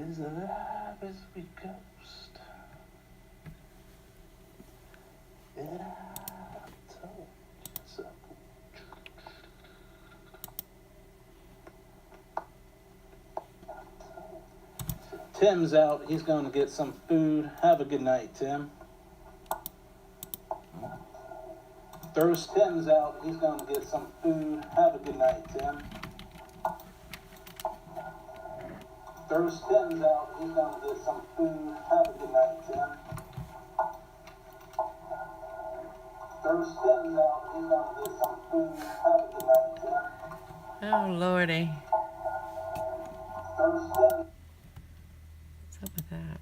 Is alive as a ghost. And I told you so. Tim's out. He's going to get some food. Have a good night, Tim. Tim's out. He's going to get some food. Have a good night, Tim. Tim's out. He's going to get some food. Have a good night, Tim. Tim's out. He's going to get some food. Have a good night, Tim. Oh, Lordy. What's up with that?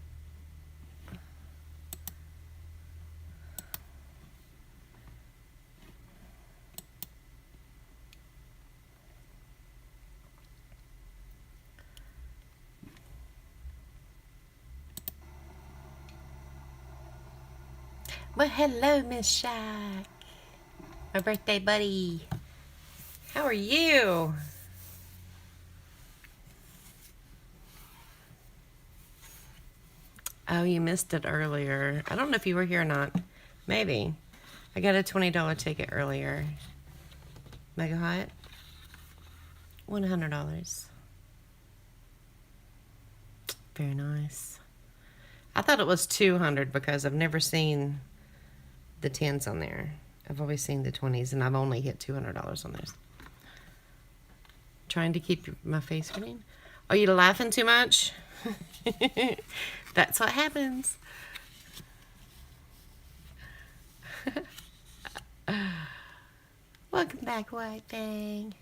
Well, hello, Miss Shack. My birthday buddy. How are you? Oh, you missed it earlier. I don't know if you were here or not. Maybe. I got a $20 ticket earlier. Mega Hot. $100. Very nice. I thought it was $200 because I've never seen the 10s on there. I've always seen the 20s, and I've only hit $200 on those. Trying to keep my face green. Are you laughing too much? That's what happens. Welcome back, White Fang.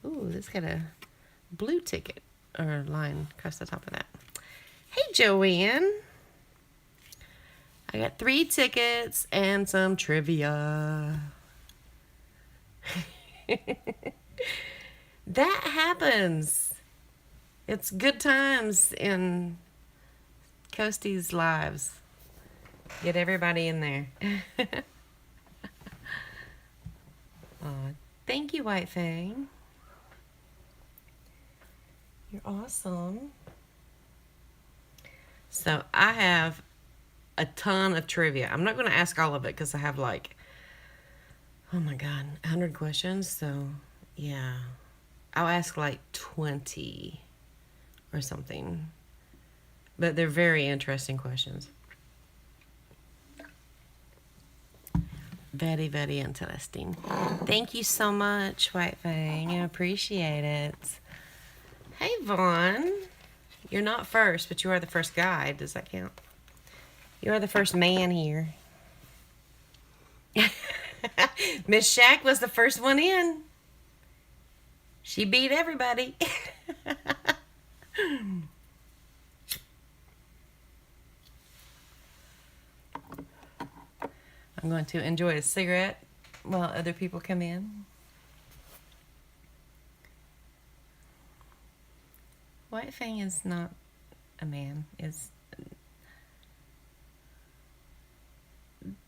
Ooh, this got a blue ticket or line across the top of that. Hey, Joanne. I got 3 tickets and some trivia. That happens. It's good times in Coasty's lives. Get everybody in there. Aw, thank you, White Fang. You're awesome. So I have a ton of trivia. I'm not going to ask all of it because I have like, oh my God, 100 questions. So yeah, I'll ask like 20 or something. But they're very interesting questions. Very, very interesting. Thank you so much, White Fang. I appreciate it. Hey, Vaughn. You're not first, but you are the first guy. Does that count? You are the first man here. Miss Shack was the first one in. She beat everybody. I'm going to enjoy a cigarette while other people come in. White Fang is not a man.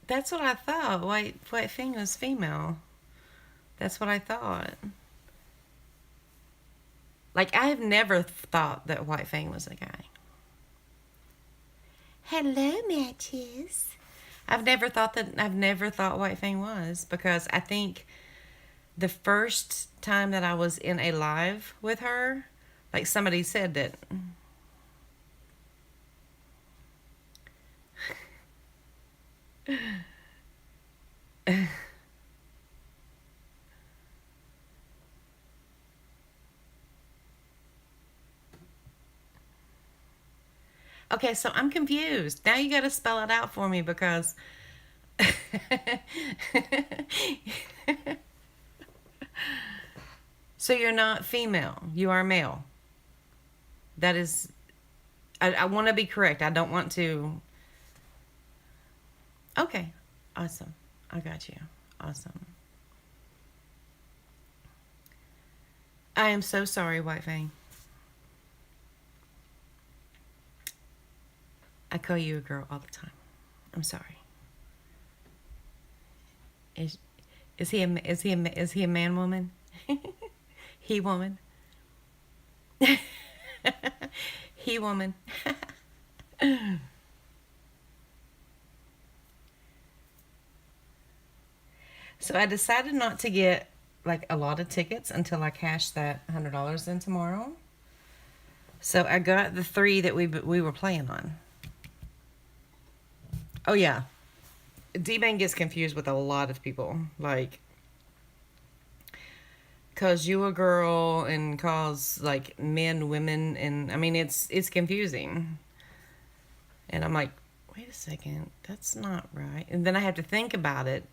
That's what I thought. White Fang was female. That's what I thought. Like, I have never thought that White Fang was a guy. Hello, Matches. I've never thought White Fang was, because I think the first time that I was in a live with her, like somebody said that okay, so I'm confused. Now you got to spell it out for me, because so you're not female. You are male. That is, I want to be correct. I don't want to. Okay. Awesome. I got you. Awesome. I am so sorry, White Fang. I call you a girl all the time. I'm sorry. Is he a man woman? He woman? He woman. So I decided not to get like a lot of tickets until I cashed that $100 in tomorrow. So I got the three that we were playing on. Oh yeah, D-Bang gets confused with a lot of people, like cause you a girl and cause like men, women, and I mean it's confusing. And I'm like, wait a second, that's not right. And then I have to think about it,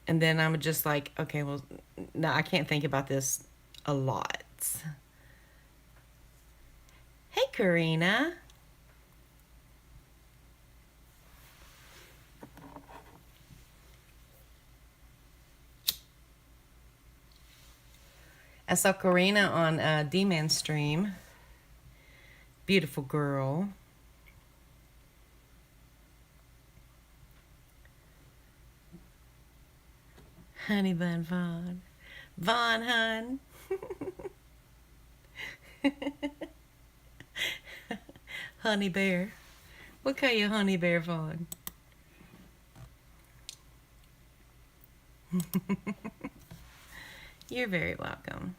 and then I'm just like, okay, well, no, I can't think about this a lot. Hey, Karina. I saw Karina on D-Man stream. Beautiful girl. Honey Bun Vaughn. Vaughn, hun. Honey Bear. What call you Honey Bear Vaughn? You're very welcome.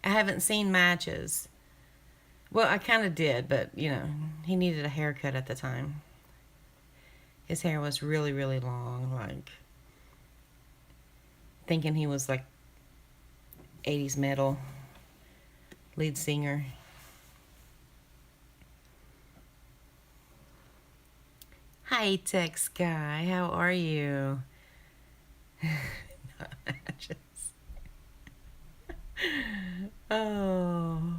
I haven't seen Matches. Well, I kind of did, but you know, he needed a haircut at the time. His hair was really, really long, like thinking he was like 80s metal lead singer. Hi, Tech Sky. How are you? Matches. Oh.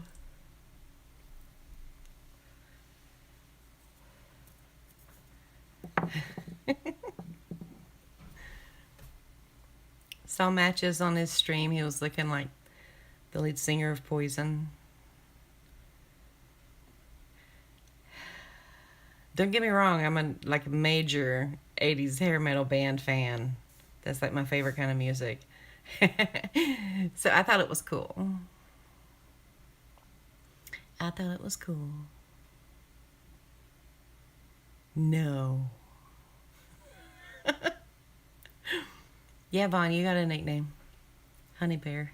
Saw Matches on his stream. He was looking like the lead singer of Poison. Don't get me wrong, I'm a like a major 80s hair metal band fan. That's like my favorite kind of music. So I thought it was cool. I thought it was cool. No. Yeah, Vaughn, you got a nickname. Honey Bear.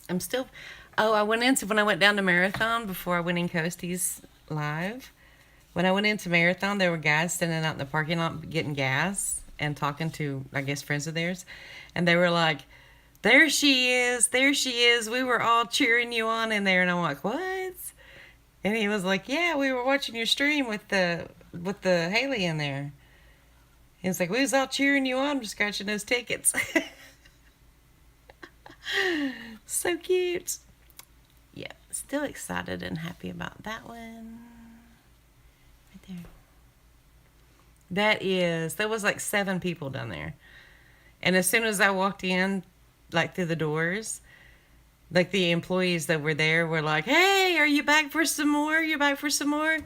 I'm still. Oh, when I went down to Marathon before I went in Coasties live. When I went into Marathon, there were guys standing out in the parking lot getting gas and talking to, I guess, friends of theirs. And they were like, there she is. There she is. We were all cheering you on in there. And I'm like, what? And he was like, yeah, we were watching your stream with the Haley in there. He was like, we was all cheering you on, scratching those tickets. So cute. Yeah, still excited and happy about that one. Right there. There was like 7 people down there. And as soon as I walked in, like through the doors, like the employees that were there were like, hey, are you back for some more? You back for some more?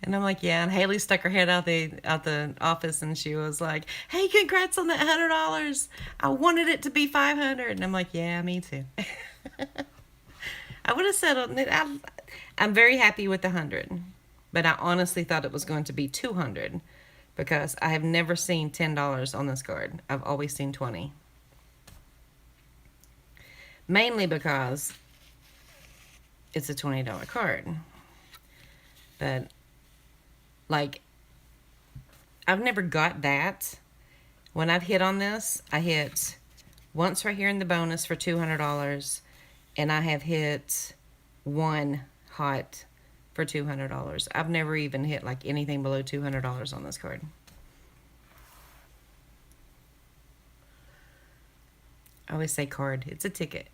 And I'm like, yeah. And Haley stuck her head out the office and she was like, hey, congrats on that $100. I wanted it to be 500. And I'm like, yeah, me too. I would have settled. I'm very happy with the 100, but I honestly thought it was going to be 200 because I have never seen $10 on this card. I've always seen 20. Mainly because it's a $20 card. But like, I've never got that. When I've hit on this, I hit once right here in the bonus for $200, and I have hit one hot for $200. I've never even hit like anything below $200 on this card. I always say card. It's a ticket.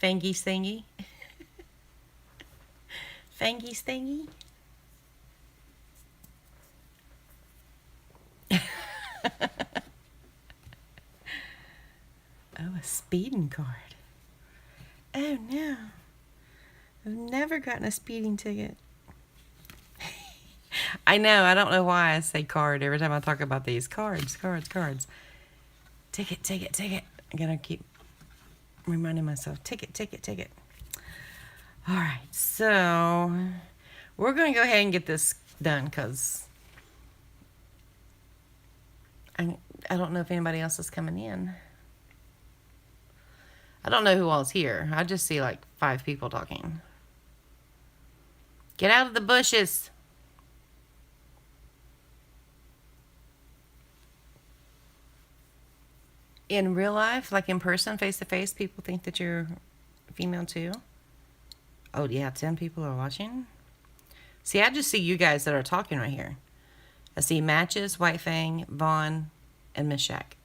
Fangy stingy. Fangy stingy. Oh, a speeding card. Oh no. I've never gotten a speeding ticket. I know, I don't know why I say card every time I talk about these. Cards. Ticket. I gotta keep reminding myself. Ticket. Alright, so we're gonna go ahead and get this done because I don't know if anybody else is coming in. I don't know who all's here. I just see like 5 people talking. Get out of the bushes. In real life, like in person, face to face, people think that you're female too. Oh yeah, 10 people are watching. See, I just see you guys that are talking right here. I see Matches, White Fang, Vaughn, and Miss Shack.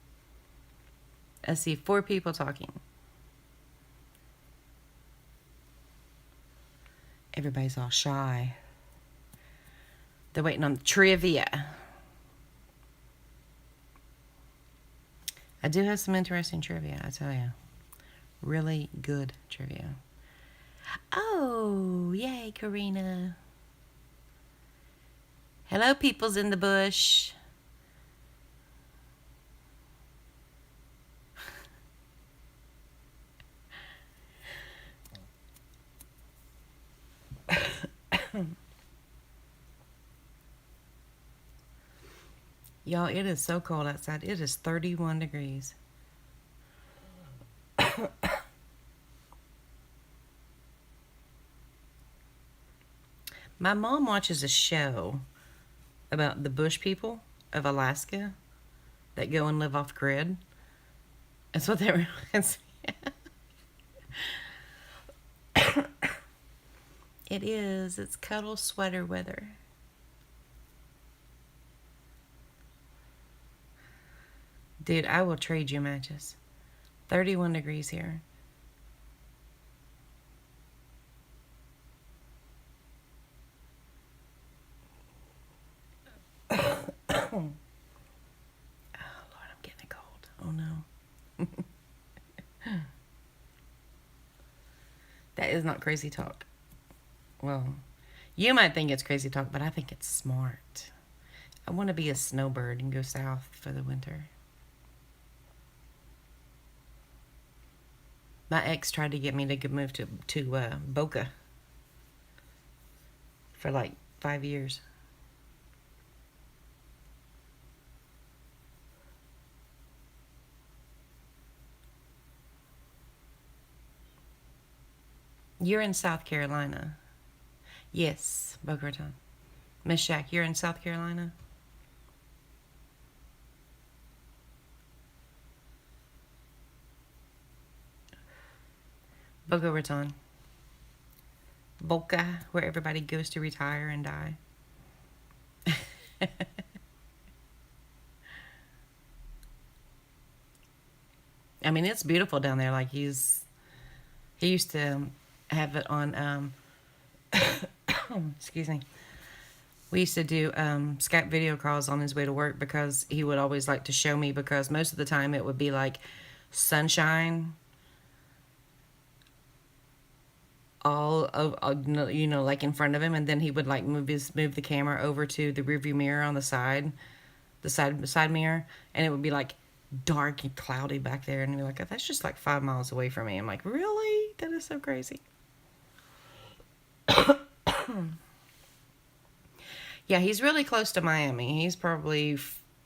I see 4 people talking. Everybody's all shy. They're waiting on the trivia. I do have some interesting trivia, I tell you. Really good trivia. Oh, yay, Karina. Hello, peoples in the bush. Y'all, it is so cold outside. It is 31 degrees. My mom watches a show about the bush people of Alaska that go and live off grid. That's what they were. It is. It's cuddle sweater weather. Dude, I will trade you Matches. 31 degrees here. Oh, Lord, I'm getting a cold. Oh, no. That is not crazy talk. Well, you might think it's crazy talk, but I think it's smart. I want to be a snowbird and go south for the winter. My ex tried to get me to move to Boca for like 5 years. You're in South Carolina. Yes, Boca Raton. Miss Shack, you're in South Carolina? Boca Raton. Boca, where everybody goes to retire and die. I mean, it's beautiful down there. Like he used to have it on, excuse me. We used to do Skype video calls on his way to work because he would always like to show me, because most of the time it would be like sunshine all of, like in front of him, and then he would like move the camera over to the rearview mirror on the side mirror, and it would be like dark and cloudy back there, and he'd be like, oh, that's just like 5 miles away from me. I'm like, really? That is so crazy. Yeah, he's really close to Miami. He's probably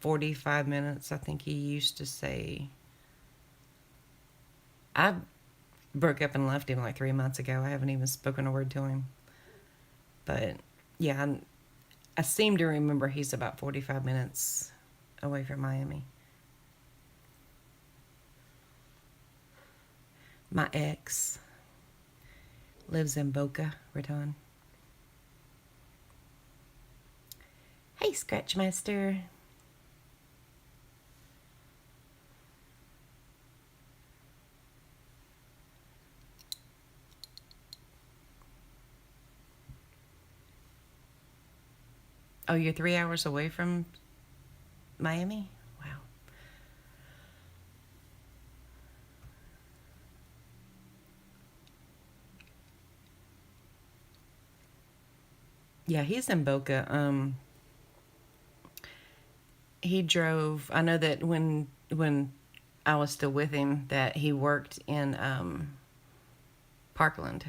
45 minutes, I think he used to say. I broke up and left him like 3 months ago. I haven't even spoken a word to him. But yeah, I seem to remember he's about 45 minutes away from Miami. My ex lives in Boca Raton. Hey, Scratchmaster. Oh, you're 3 hours away from Miami? Wow. Yeah, he's in Boca. He drove. I know that when I was still with him, that he worked in Parkland.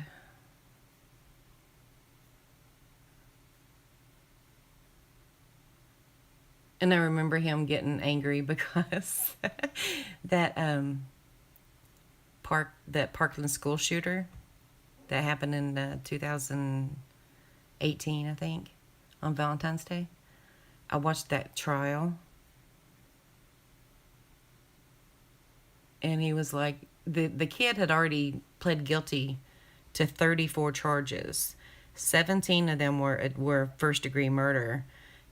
And I remember him getting angry because that Parkland school shooter that happened in 2018, I think, on Valentine's Day. I watched that trial, and he was like, the kid had already pled guilty to 34 charges. 17 of them were first degree murder,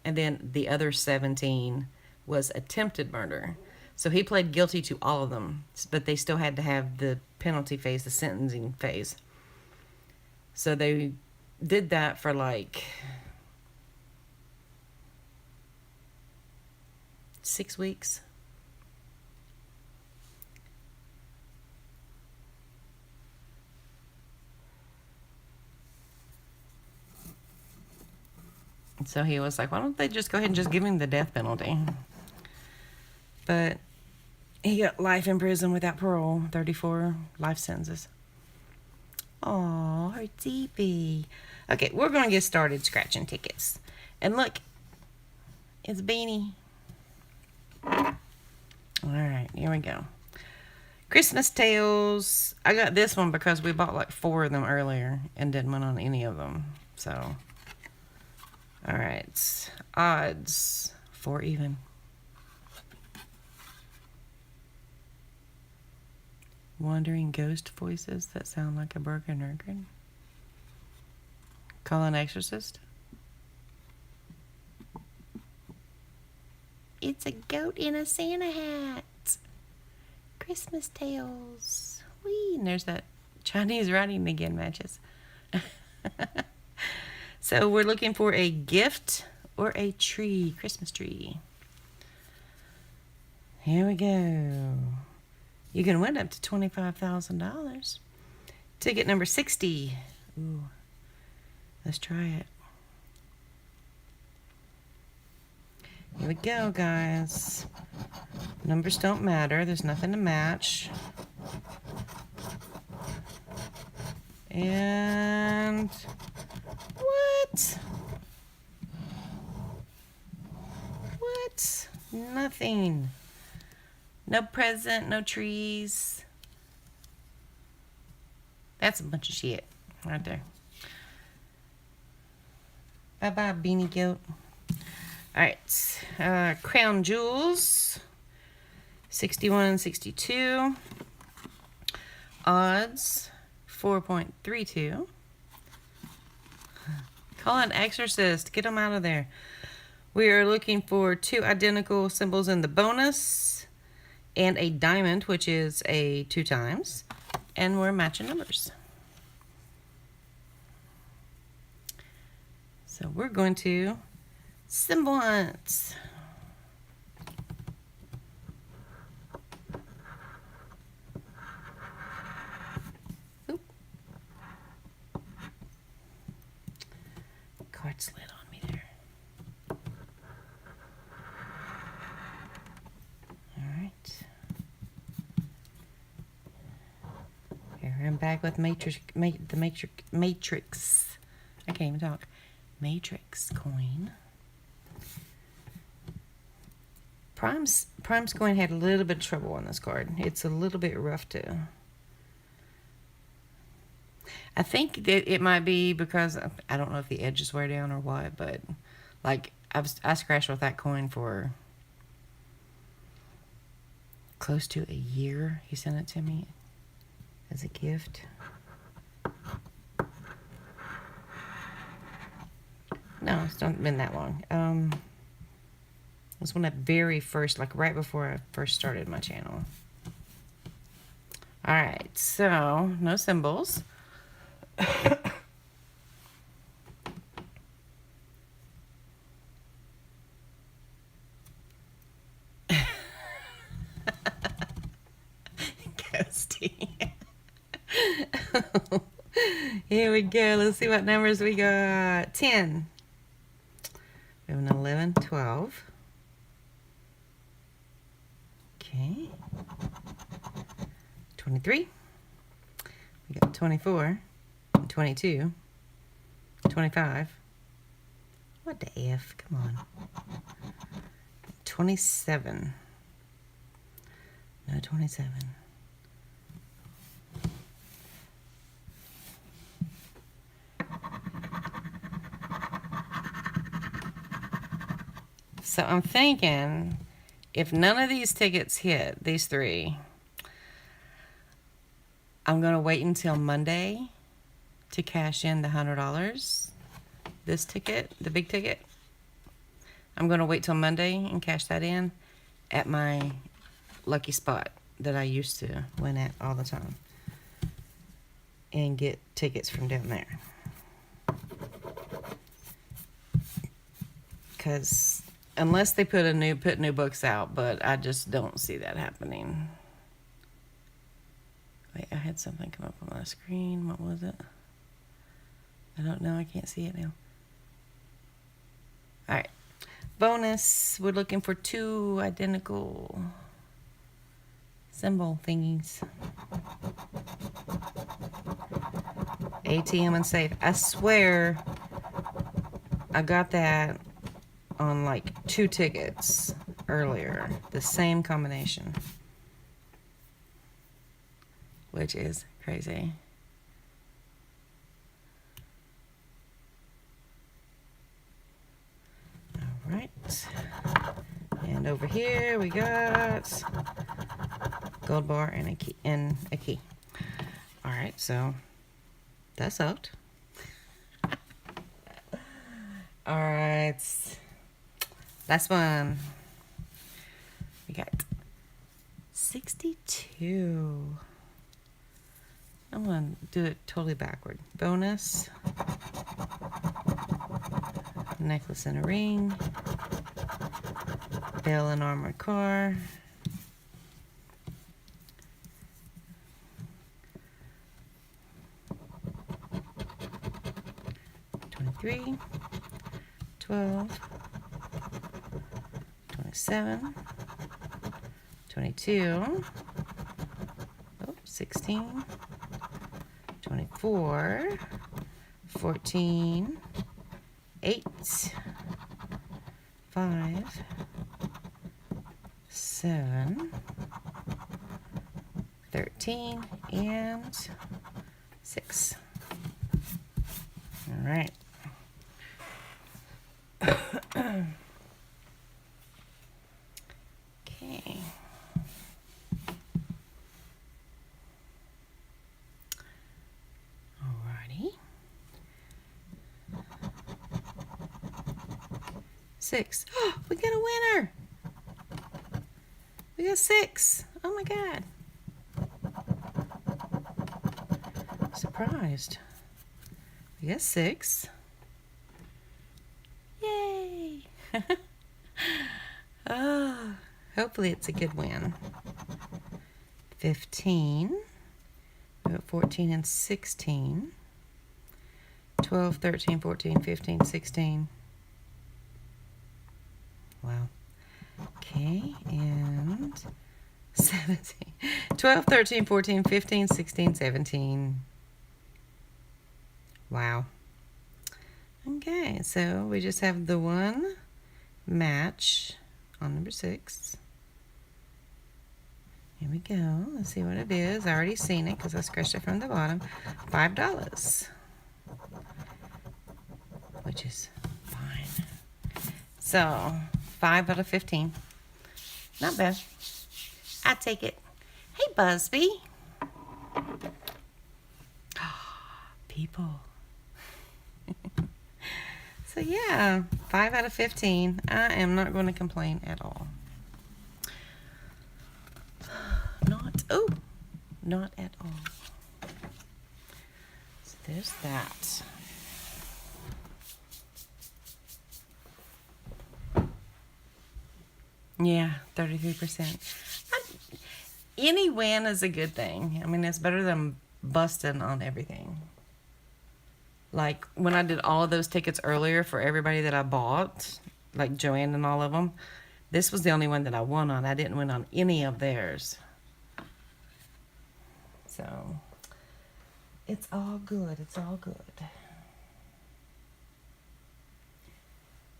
and then the other 17 was attempted murder. So he pled guilty to all of them, but they still had to have the penalty phase, the sentencing phase. So they did that for like 6 weeks. So he was like, why don't they just go ahead and just give him the death penalty? But he got life in prison without parole, 34 life sentences. Oh, her DB. Okay, we're going to get started scratching tickets. And look, it's Beanie. All right, here we go. Christmas Tales. I got this one because we bought like 4 of them earlier and didn't win on any of them. So, all right. Odds. 4 even. Wandering ghost voices that sound like a burger nurger. Call an exorcist. It's a goat in a Santa hat. Christmas Tales. Whee! And there's that Chinese writing again matches. So we're looking for a gift or a tree, Christmas tree. Here we go. You can win up to $25,000. Ticket number 60. Ooh, let's try it. Here we go, guys. Numbers don't matter. There's nothing to match. And what? What? Nothing. No present, no trees. That's a bunch of shit right there. Bye-bye, Beanie Goat. All right, Crown Jewels, 61, 62. Odds, 4.32. Call an exorcist. Get them out of there. We are looking for 2 identical symbols in the bonus and a diamond, which is a 2 times. And we're matching numbers. So we're going to symbol hunt. Oop. Card slid on me there. All right. Here I'm back with Matrix. I can't even talk. Matrix coin. Prime's coin had a little bit of trouble on this card. It's a little bit rough to. I think that it might be because I don't know if the edges wear down or what, but like I scratched with that coin for close to a year. He sent it to me as a gift. No, it's not been that long. It was when I very first, like right before I first started my channel. All right, so no symbols. Toasty. Here we go. Let's see what numbers we got. 10. We have an 11, 12. Okay. 23. We got 24. 22. 25. What the F? Come on. 27. No, 27. So I'm thinking, if none of these tickets hit, these three, I'm going to wait until Monday to cash in the $100. This ticket, the big ticket, I'm going to wait till Monday and cash that in at my lucky spot that I used to win at all the time and get tickets from down there. Because unless they put new books out, but I just don't see that happening. Wait, I had something come up on my screen. What was it? I don't know. I can't see it now. All right. Bonus. We're looking for 2 identical symbol thingies. ATM and safe. I swear I got that on like 2 tickets earlier. The same combination. Which is crazy. All right. And over here we got gold bar and a key. All right, so that sucked. All right. Last one. We got 62. I'm going to do it totally backward. Bonus. Necklace and a ring. Bell and armored car. $23. 12. 27. 22. Oh, 16. 24, 14, 8, 5, 7, 13, and 6. All right. Okay. Alrighty. 6. Oh, we got a winner. We got 6. Oh my God. Surprised. We got 6. Yay. Oh, hopefully it's a good win. 15. We got 14 and 16. 12, 13, 14, 15, 16. Wow. Okay, and 17. 12, 13, 14, 15, 16, 17. Wow. Okay, so we just have the one match on number 6. Here we go. Let's see what it is. I already seen it because I scratched it from the bottom. $5. Which is fine. So, 5 out of 15. Not bad. I take it. Hey, Busby. People. So, yeah. 5 out of 15. I am not going to complain at all. Not at all. So, there's that. Yeah, 33%. any win is a good thing. I mean, it's better than busting on everything. Like when I did all of those tickets earlier for everybody that I bought, like Joanne and all of them, this was the only one that I won on. I didn't win on any of theirs. So it's all good. It's all good.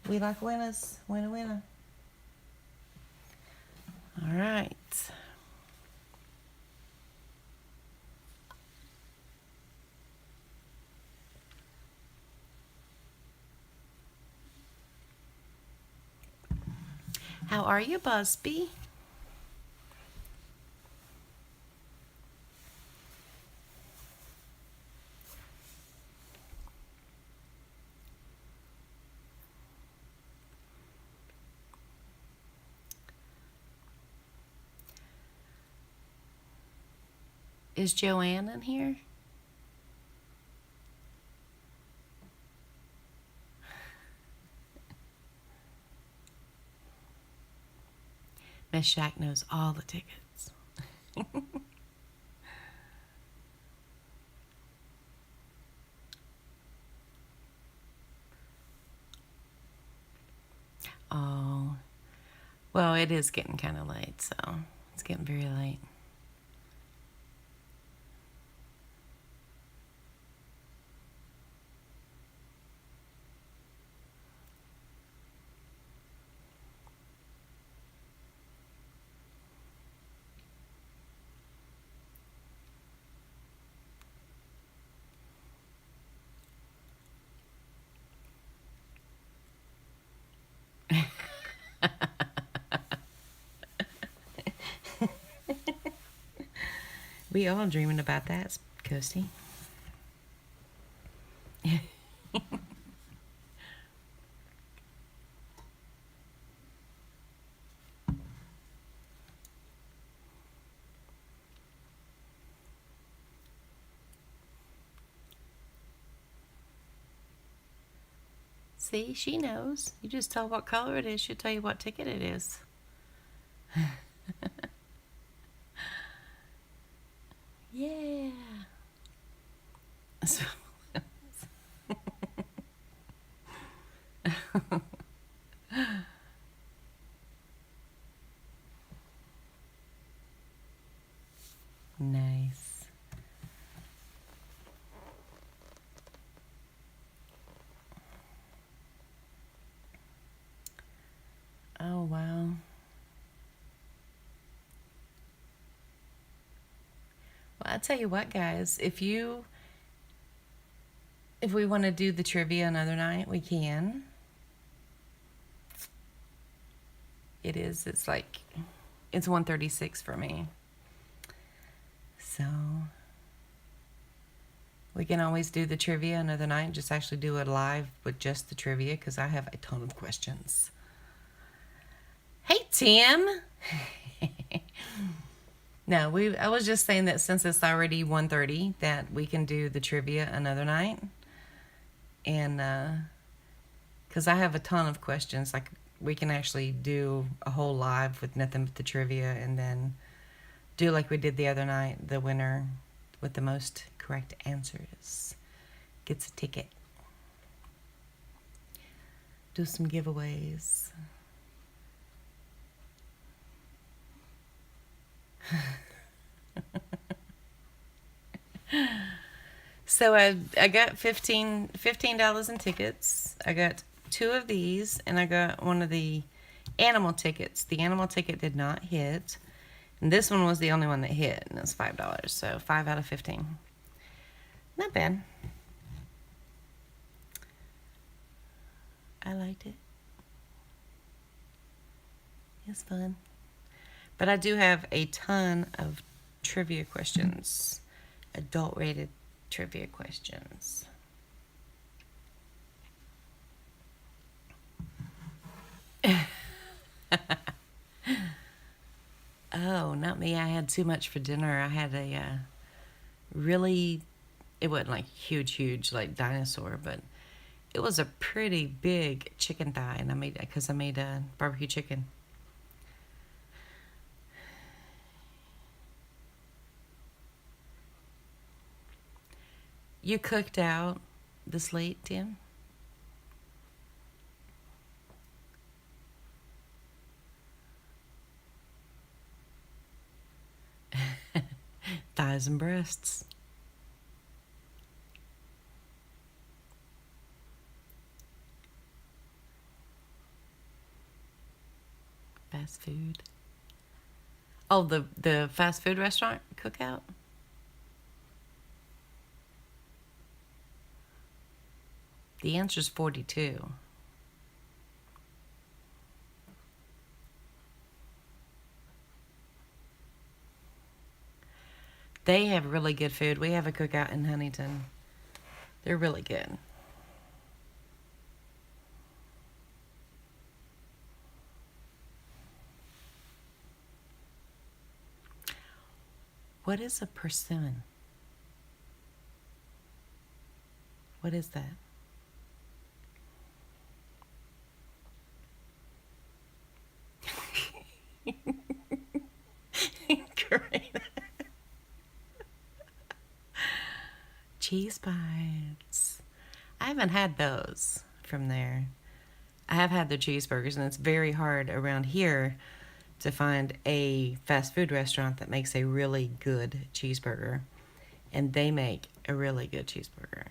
We like winners. Winner, winner. All right. How are you, Busby? Is Joanne in here? Miss Shack knows all the tickets. Oh, well, it is getting kind of late, so it's getting very late. We all dreaming about that, Kirsty. See, she knows. You just tell what color it is, she'll tell you what ticket it is. Yeah. So, nice. Oh, wow. Well, I tell you what, guys, if we want to do the trivia another night, we can. It's 1:36 for me. So we can always do the trivia another night, just actually do it live with just the trivia, because I have a ton of questions. Hey, Tim. No, I was just saying that since it's already 1:30, that we can do the trivia another night. And because I have a ton of questions, like we can actually do a whole live with nothing but the trivia, and then do like we did the other night. The winner with the most correct answers gets a ticket. Do some giveaways. So I got $15 in tickets. I got 2 of these, and I got one of the animal tickets. The animal ticket did not hit, and this one was the only one that hit, and it's $5. So 5 out of 15. Not bad. I liked it. It's fun. But I do have a ton of trivia questions, adult-rated trivia questions. Oh, not me. I had too much for dinner. I had a really, it wasn't like huge like dinosaur, but it was a pretty big chicken thigh, and I made barbecue chicken. You cooked out this late, Tim? Thighs and breasts. Fast food. Oh, the fast food restaurant cookout? The answer's 42. They have really good food. We have a cookout in Huntington. They're really good. What is a persimmon? What is that? Great. Cheese bites. I haven't had those from there. I have had their cheeseburgers, and it's very hard around here to find a fast food restaurant that makes a really good cheeseburger. And they make a really good cheeseburger.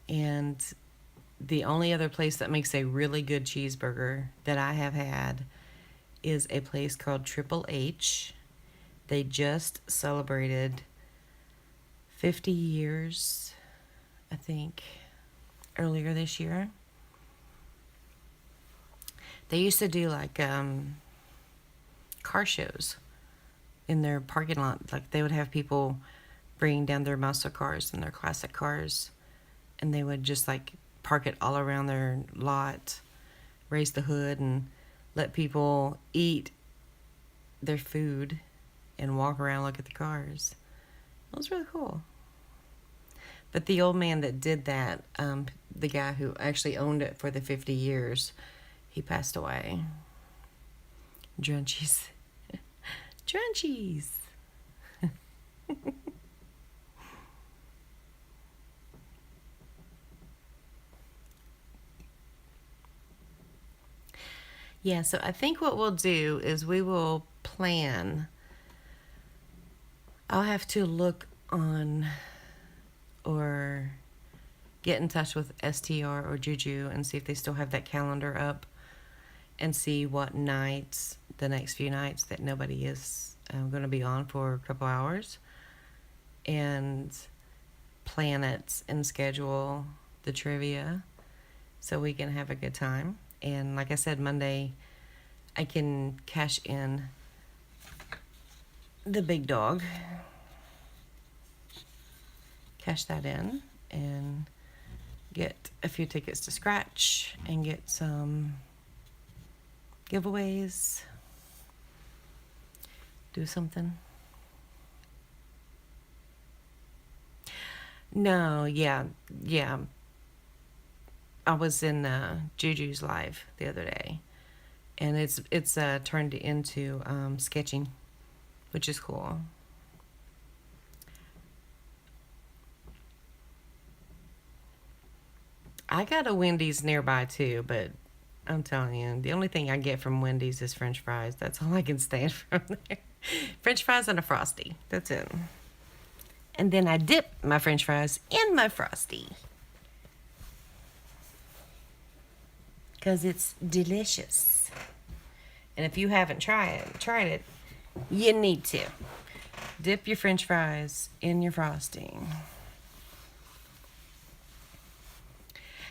And the only other place that makes a really good cheeseburger that I have had is a place called Triple H. They just celebrated 50 years, I think, earlier this year. They used to do like car shows in their parking lot. Like they would have people bring down their muscle cars and their classic cars, and they would just like park it all around their lot, raise the hood, and let people eat their food and walk around, look at the cars. It was really cool. But the old man that did that, the guy who actually owned it for the 50 years, he passed away. Drunchies. Drunchies. Yeah, so I think what we'll do is we will plan. I'll have to look on or get in touch with STR or Juju and see if they still have that calendar up and see what nights, the next few nights that nobody is going to be on for a couple hours, and plan it and schedule the trivia so we can have a good time. And like I said, Monday I can cash in the big dog, cash that in, and get a few tickets to scratch and get some giveaways, do something. No, yeah. I was in Juju's live the other day, and it's turned into sketching, which is cool. I got a Wendy's nearby too, but I'm telling you, the only thing I get from Wendy's is French fries. That's all I can stand from there. French fries and a Frosty. That's it. And then I dip my French fries in my Frosty, because it's delicious. And if you haven't tried it, you need to. Dip your French fries in your frosting.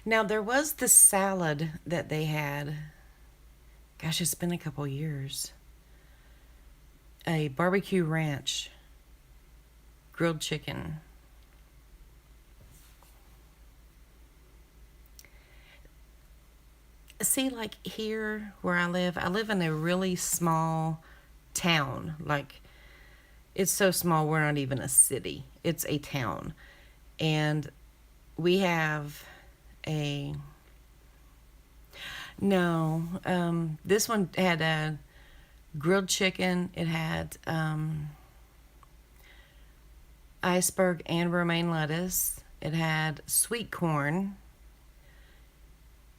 Now, there was the salad that they had. Gosh, it's been a couple years. A barbecue ranch grilled chicken. See, like here where I live in a really small town. Like, it's so small, we're not even a city. It's a town. And we have this one had a grilled chicken. It had iceberg and romaine lettuce. It had sweet corn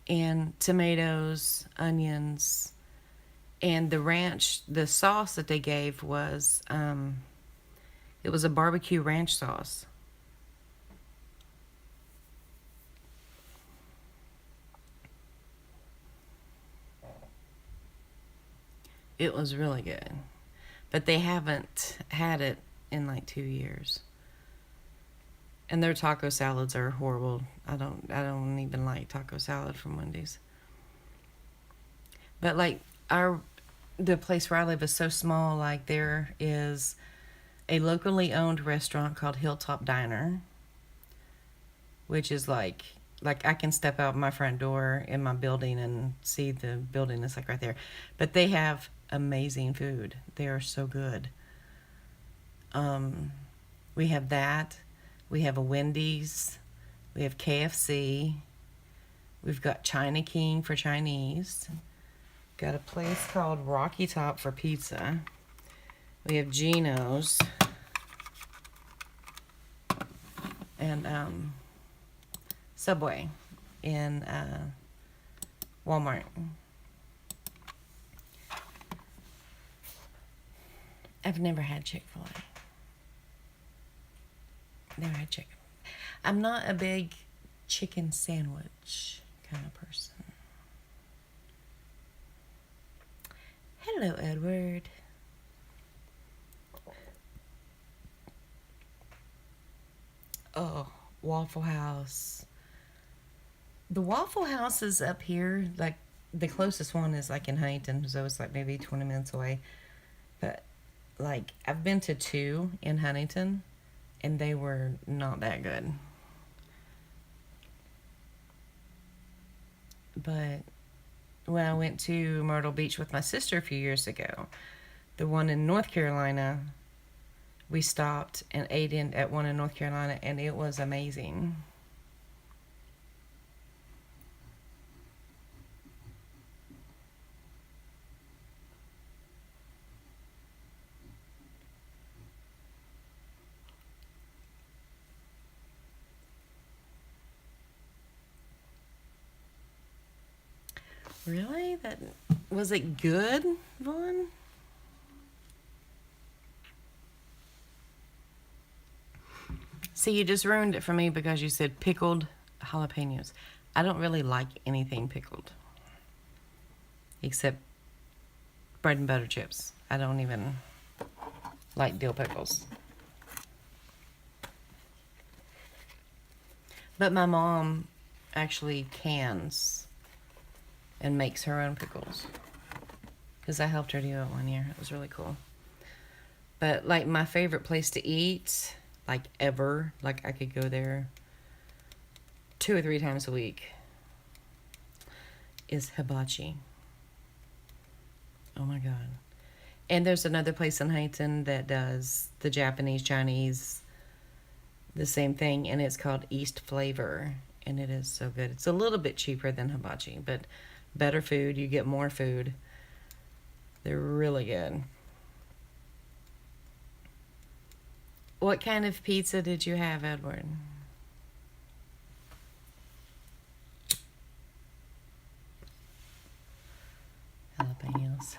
and tomatoes, onions, and the ranch. The sauce that they gave was it was a barbecue ranch sauce. It was really good, but they haven't had it in like 2 years. And their taco salads are horrible. I don't even like taco salad from Wendy's. But like the place where I live is so small. Like there is a locally owned restaurant called Hilltop Diner, which is like I can step out my front door in my building and see the building is like right there. But they have amazing food. They are so good. We have that. We have a Wendy's. We have KFC. We've got China King for Chinese. Got a place called Rocky Top for pizza. We have Geno's. And Subway in Walmart. I've never had Chick-fil-A. Never had chicken. I'm not a big chicken sandwich kind of person. Hello, Edward. Oh, Waffle House. The Waffle House is up here. Like, the closest one is like in Huntington, so it's like maybe 20 minutes away. But, like, I've been to 2 in Huntington, and they were not that good. But when I went to Myrtle Beach with my sister a few years ago, the one in North Carolina, we stopped and ate in at one in North Carolina, and it was amazing. Really? That was it good, Vaughn? See, you just ruined it for me because you said pickled jalapenos. I don't really like anything pickled. Except bread and butter chips. I don't even like dill pickles. But my mom actually cans and makes her own pickles. Because I helped her do it one year. It was really cool. But like my favorite place to eat, like ever, like I could go there 2 or 3 times a week, is hibachi. Oh my God. And there's another place in Huntington that does the Japanese, Chinese, the same thing, and it's called East Flavor, and it is so good. It's a little bit cheaper than hibachi, but better food. You get more food. They're really good. What kind of pizza did you have, Edward? Jalapenos.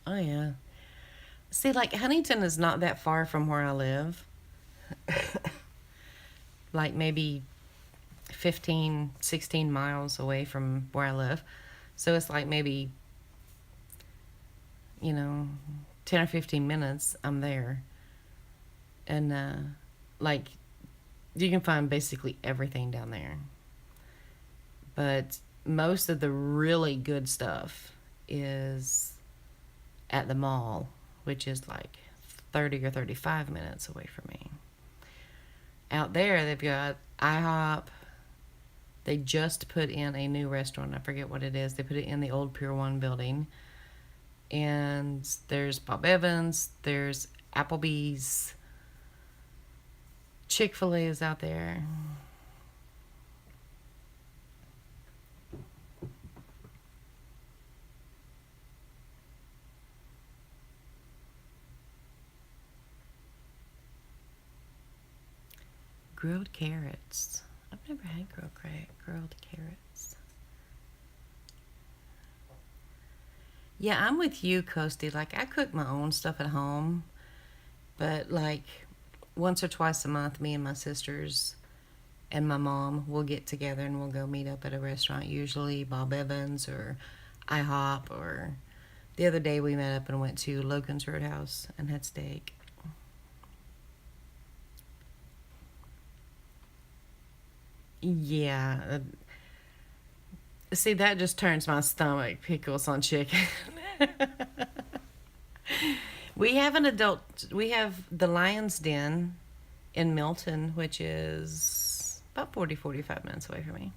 Oh, yeah. See, like, Huntington is not that far from where I live. Like, maybe 15, 16 miles away from where I live. So it's like maybe, 10 or 15 minutes, I'm there. And, like, you can find basically everything down there. But most of the really good stuff is at the mall, which is like 30 or 35 minutes away from me. Out there, they've got IHOP, They just put in a new restaurant. I forget what it is. They put it in the old Pier 1 building. And there's Bob Evans, there's Applebee's, Chick-fil-A is out there. Grilled carrots. I've never had grilled carrots. Yeah, I'm with you, Coasty. Like, I cook my own stuff at home, but like once or twice a month, me and my sisters and my mom will get together and we'll go meet up at a restaurant, usually Bob Evans or IHOP, or the other day we met up and went to Logan's Roadhouse and had steak. Yeah. See, that just turns my stomach, pickles on chicken. We have the Lion's Den in Milton, which is about 45 minutes away from me.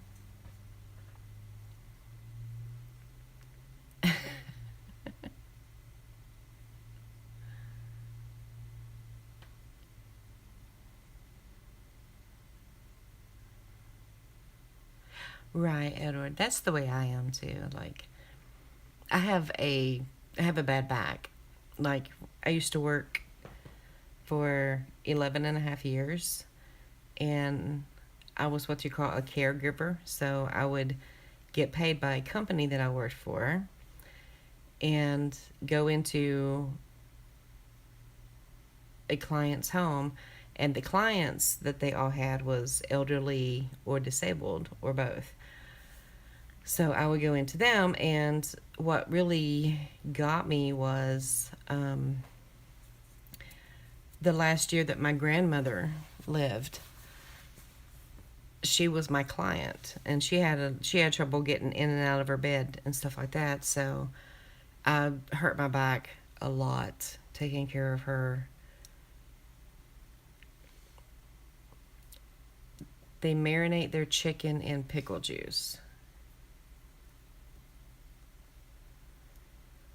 Right, Edward. That's the way I am too. Like, I have a bad back. Like, I used to work for 11 and a half years, and I was what you call a caregiver. So I would get paid by a company that I worked for and go into a client's home, and the clients that they all had was elderly or disabled or both. So I would go into them, and what really got me was the last year that my grandmother lived. She was my client, and she had trouble getting in and out of her bed and stuff like that. So I hurt my back a lot taking care of her. They marinate their chicken in pickle juice.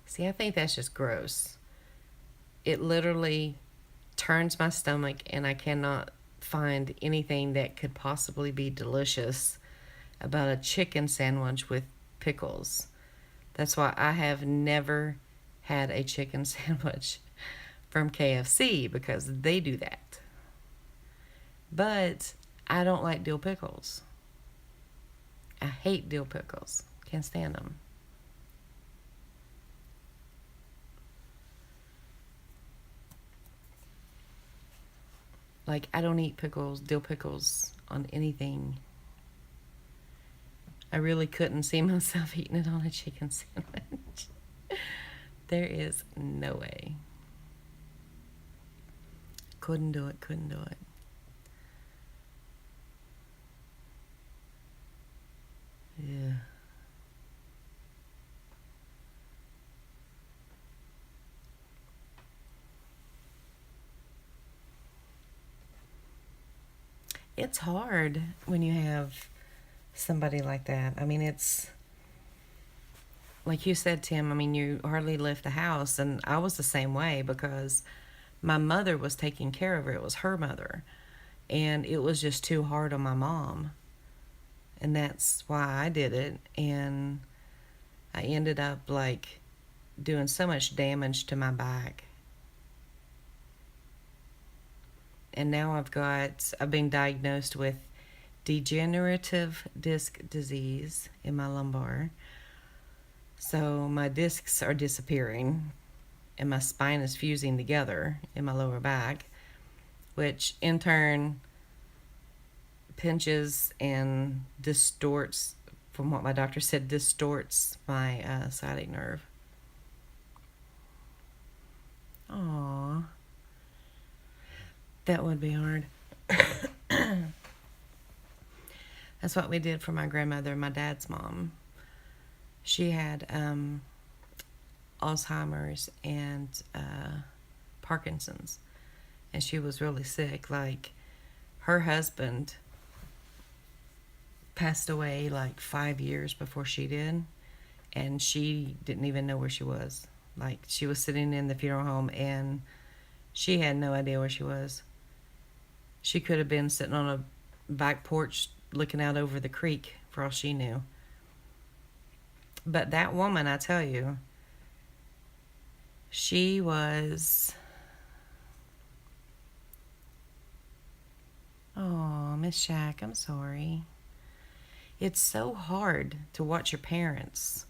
See, I think that's just gross. It literally turns my stomach, and I cannot find anything that could possibly be delicious about a chicken sandwich with pickles. That's why I have never had a chicken sandwich from KFC, because they do that. But I don't like dill pickles. I hate dill pickles. Can't stand them. Like, I don't eat dill pickles on anything. I really couldn't see myself eating it on a chicken sandwich. There is no way. Couldn't do it. Yeah. It's hard when you have somebody like that. I mean, it's like you said, Tim. I mean, you hardly left the house, and I was the same way because my mother was taking care of her. It was her mother, and it was just too hard on my mom, and that's why I did it. And I ended up like doing so much damage to my back. And now I've been diagnosed with degenerative disc disease in my lumbar. So my discs are disappearing, and my spine is fusing together in my lower back, which in turn pinches and distorts, from what my doctor said, distorts my sciatic nerve. Aww. That would be hard. That's what we did for my grandmother, my dad's mom. She had Alzheimer's and Parkinson's, and she was really sick. Like, her husband passed away like 5 years before she did, and she didn't even know where she was. Like, she was sitting in the funeral home, and she had no idea where she was. She could have been sitting on a back porch looking out over the creek for all she knew. But that woman, I tell you, she was... Oh, Miss Shack, I'm sorry. It's so hard to watch your parents.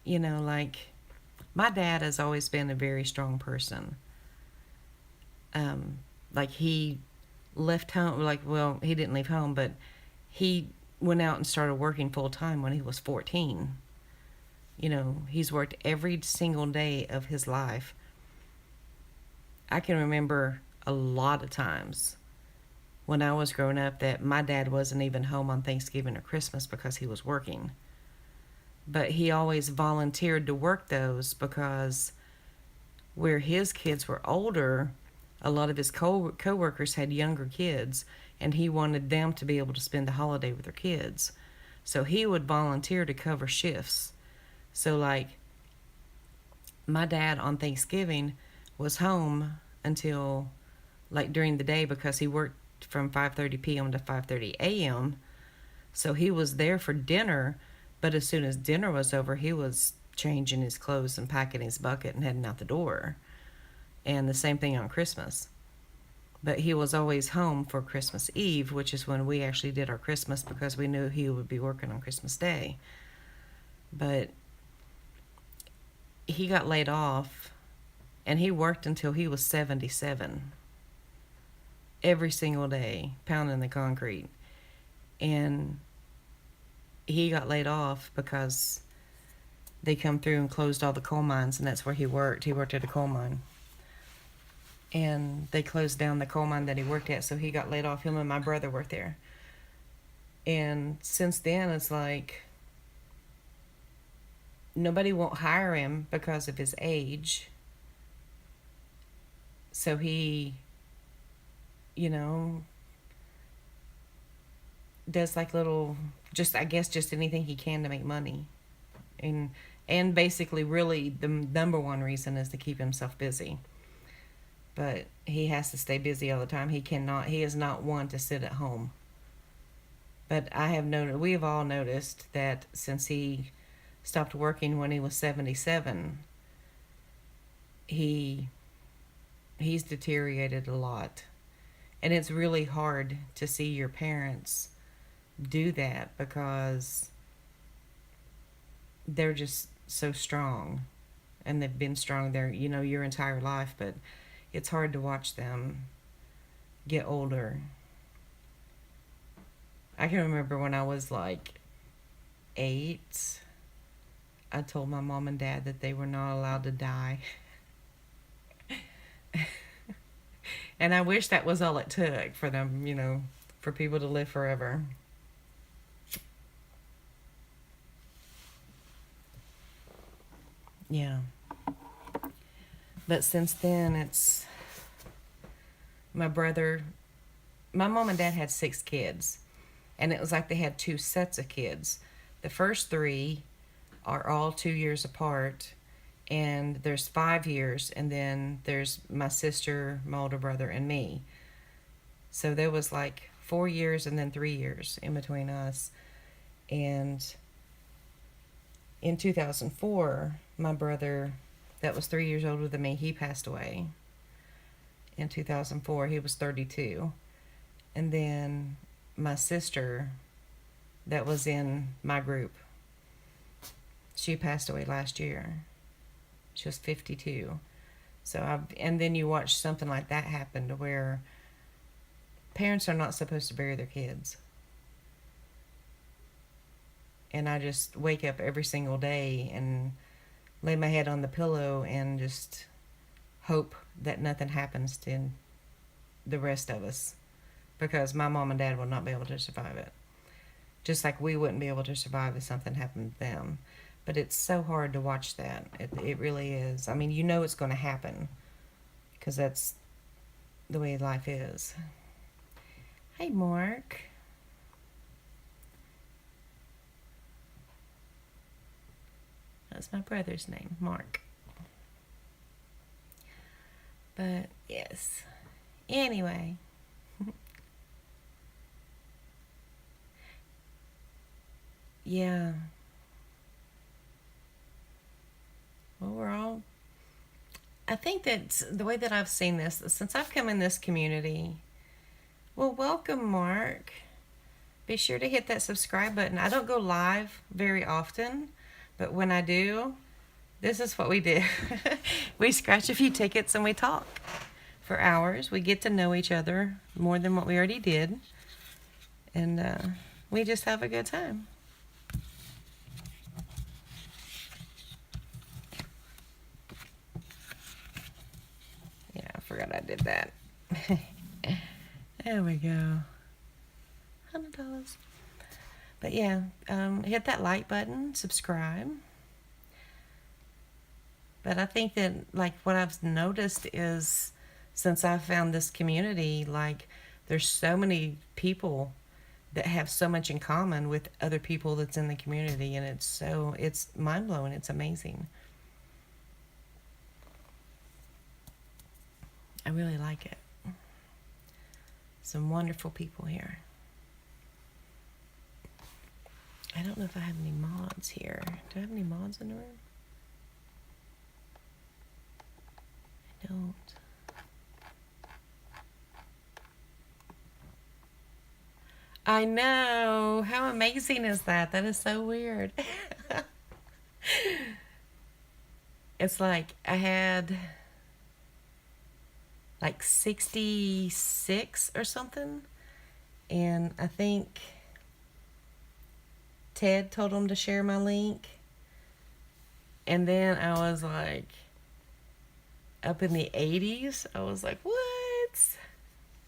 You know, like, my dad has always been a very strong person. Like, he left home, like, well, he didn't leave home, but he went out and started working full time when he was 14. You know, he's worked every single day of his life. I can remember a lot of times when I was growing up that my dad wasn't even home on Thanksgiving or Christmas because he was working. But he always volunteered to work those because where his kids were older, a lot of his co-workers had younger kids, and he wanted them to be able to spend the holiday with their kids. So he would volunteer to cover shifts. So, like, my dad on Thanksgiving was home until, like, during the day because he worked from 5:30 p.m. to 5:30 a.m. So he was there for dinner, but as soon as dinner was over, he was changing his clothes and packing his bucket and heading out the door. And the same thing on Christmas. But he was always home for Christmas Eve, which is when we actually did our Christmas because we knew he would be working on Christmas Day. But he got laid off, and he worked until he was 77. Every single day, pounding the concrete. And he got laid off because they come through and closed all the coal mines, and that's where he worked. He worked at a coal mine. And they closed down the coal mine that he worked at, so he got laid off. Him and my brother worked there. And since then, it's like nobody won't hire him because of his age. So he, you know, does like little, just, I guess, just anything he can to make money. And basically, really, the number one reason is to keep himself busy. But he has to stay busy all the time. He is not one to sit at home. But we have all noticed that since he stopped working when he was 77, he's deteriorated a lot. And it's really hard to see your parents do that because they're just so strong. And they've been strong there, your entire life, but it's hard to watch them get older. I can remember when I was like 8, I told my mom and dad that they were not allowed to die. And I wish that was all it took for them, for people to live forever. Yeah. But since then, it's my mom and dad had 6 kids, and it was like they had 2 sets of kids. The first 3 are all 2 years apart, and there's 5 years, and then there's my sister, my older brother, and me. So there was like 4 years and then 3 years in between us. And in 2004, my brother, that was 3 years older than me, he passed away. In 2004, he was 32. And then my sister, that was in my group, she passed away last year. She was 52. And then you watch something like that happen to where parents are not supposed to bury their kids. And I just wake up every single day and lay my head on the pillow and just hope that nothing happens to the rest of us, because my mom and dad will not be able to survive it. Just like we wouldn't be able to survive if something happened to them. But it's so hard to watch that. It really is. I mean, it's going to happen because that's the way life is. Hey, Mark. That's my brother's name, Mark. But yes. Anyway. Yeah. Well, we're all. I think that the way that I've seen this, since I've come in this community, well, welcome, Mark. Be sure to hit that subscribe button. I don't go live very often, but when I do, this is what we do. We scratch a few tickets and we talk for hours. We get to know each other more than what we already did. And we just have a good time. Yeah, I forgot I did that. There we go. $100. But yeah, hit that like button, subscribe. But I think that, like, what I've noticed is, since I've found this community, like, there's so many people that have so much in common with other people that's in the community, and it's mind-blowing. It's amazing. I really like it. Some wonderful people here. I don't know if I have any mods here. Do I have any mods in the room? I don't. I know. How amazing is that? That is so weird. It's like I had like 66 or something. And I think Ted told them to share my link. And then I was like up in the 80s. I was like, what?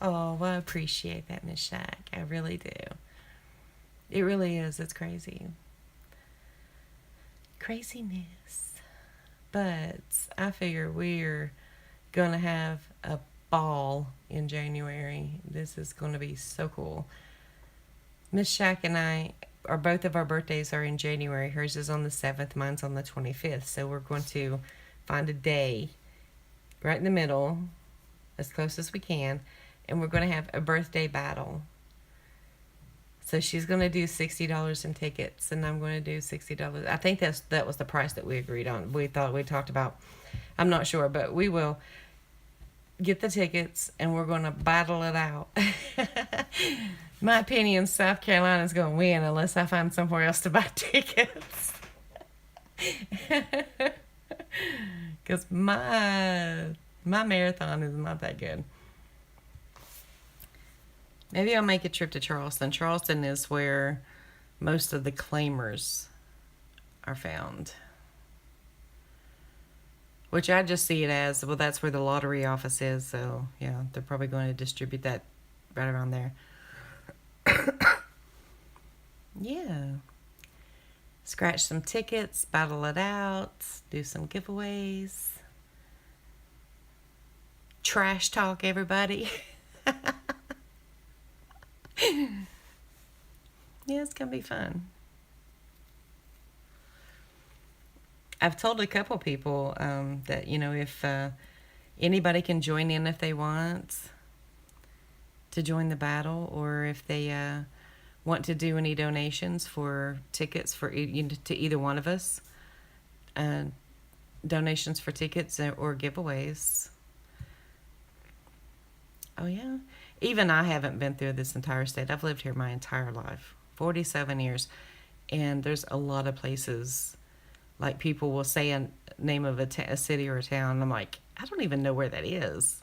Oh, well, I appreciate that, Miss Shack. I really do. It really is. It's crazy. Craziness. But I figure we're going to have a ball in January. This is going to be so cool. Miss Shack and I, both of our birthdays are in January. Hers is on the 7th. Mine's on the 25th. So we're going to find a day right in the middle, as close as we can, and we're going to have a birthday battle. So she's going to do $60 in tickets, and I'm going to do $60. I think that was the price that we agreed on. We talked about. I'm not sure, but we will get the tickets, and we're going to battle it out. My opinion, South Carolina's going to win unless I find somewhere else to buy tickets. Because my marathon is not that good. Maybe I'll make a trip to Charleston. Charleston is where most of the claimers are found. Which I just see it as, well, that's where the lottery office is. So, yeah, they're probably going to distribute that right around there. Yeah. Scratch some tickets, battle it out, do some giveaways. Trash talk everybody. Yeah, it's going to be fun. I've told a couple people that, if anybody can join in if they want to join the battle, or if they want to do any donations for tickets for to either one of us, donations for tickets or giveaways. Oh, yeah. Even I haven't been through this entire state. I've lived here my entire life, 47 years. And there's a lot of places, like people will say a name of a city or a town. And I'm like, I don't even know where that is.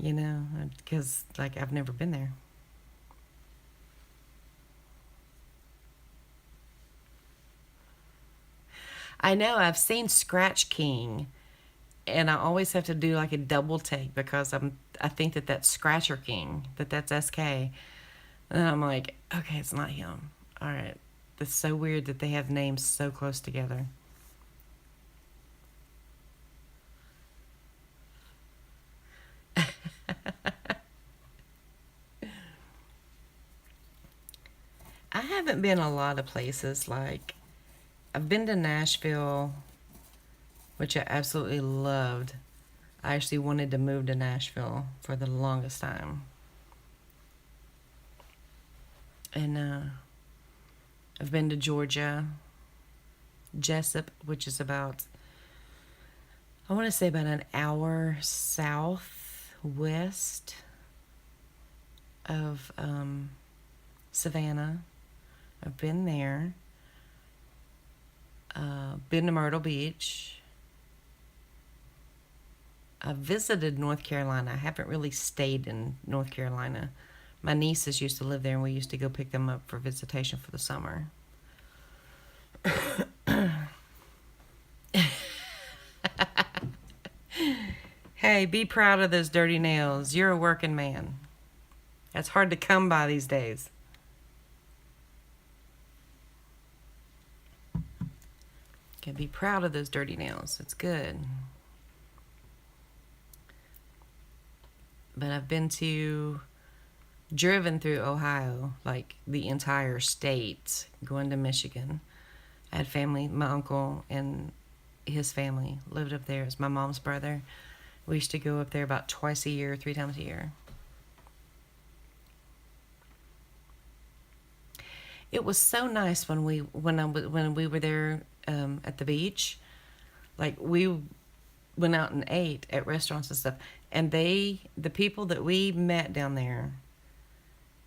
Because, like, I've never been there. I know, I've seen Scratch King. And I always have to do like a double take because I think that's Scratcher King, that's SK. And I'm like, okay, it's not him. All right. That's so weird that they have names so close together. I haven't been a lot of places. Like, I've been to Nashville, which I absolutely loved. I actually wanted to move to Nashville for the longest time. And I've been to Georgia, Jessup, which is about, I want to say about an hour southwest of Savannah. I've been there. Been to Myrtle Beach. I visited North Carolina. I haven't really stayed in North Carolina. My nieces used to live there, and we used to go pick them up for visitation for the summer. Hey, be proud of those dirty nails. You're a working man. That's hard to come by these days. Okay, be proud of those dirty nails. It's good. But I've driven through Ohio, like the entire state, going to Michigan. I had family, my uncle and his family lived up there. It's my mom's brother. We used to go up there about twice a year, 3 times a year. It was so nice when we were there at the beach. Like, we went out and ate at restaurants and stuff, and the people that we met down there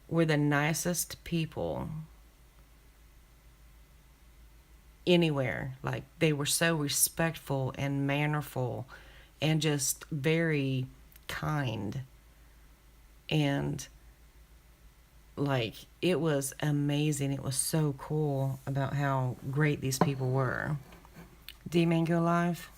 were the nicest people anywhere. Like, they were so respectful and mannerful and just very kind. And like, it was amazing. It was so cool about how great these people were. D-Man go live?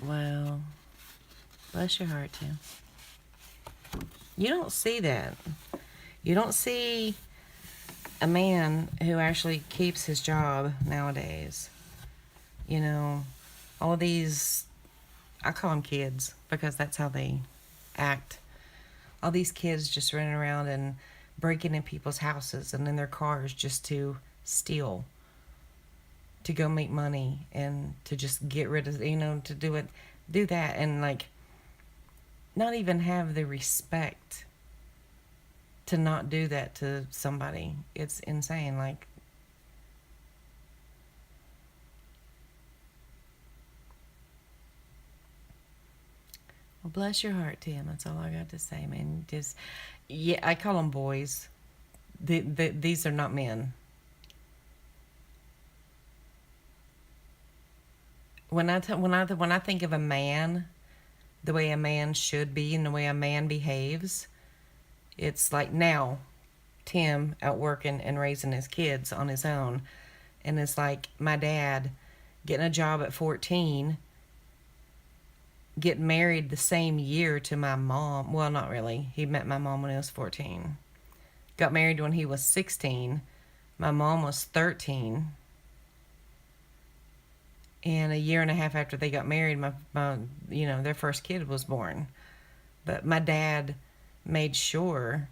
Well, bless your heart, Tim. You don't see that. You don't see a man who actually keeps his job nowadays. You know, all these, I call them kids because that's how they act. All these kids just running around and breaking in people's houses and in their cars just to steal, to go make money and to just get rid of, to do that and like not even have the respect to not do that to somebody. It's insane. Like, well, bless your heart, Tim. That's all I got to say, man. Just, yeah, I call them boys. These are not men. When I think of a man, the way a man should be and the way a man behaves, it's like now, Tim out working and raising his kids on his own, and it's like my dad getting a job at 14, getting married the same year to my mom. Well, not really. He met my mom when he was 14. Got married when he was 16. My mom was 13. And a year and a half after they got married, my their first kid was born. But my dad made sure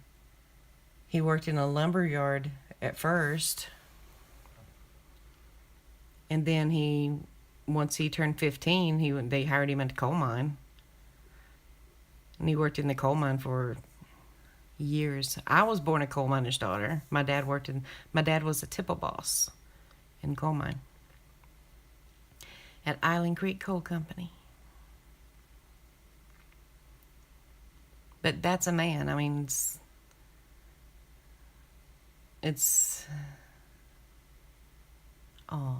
he worked in a lumber yard at first. And then once he turned 15, they hired him at the coal mine. And he worked in the coal mine for years. I was born a coal miner's daughter. My dad was a tipple boss in coal mine at Island Creek Coal Company. But that's a man. I mean, it's aw.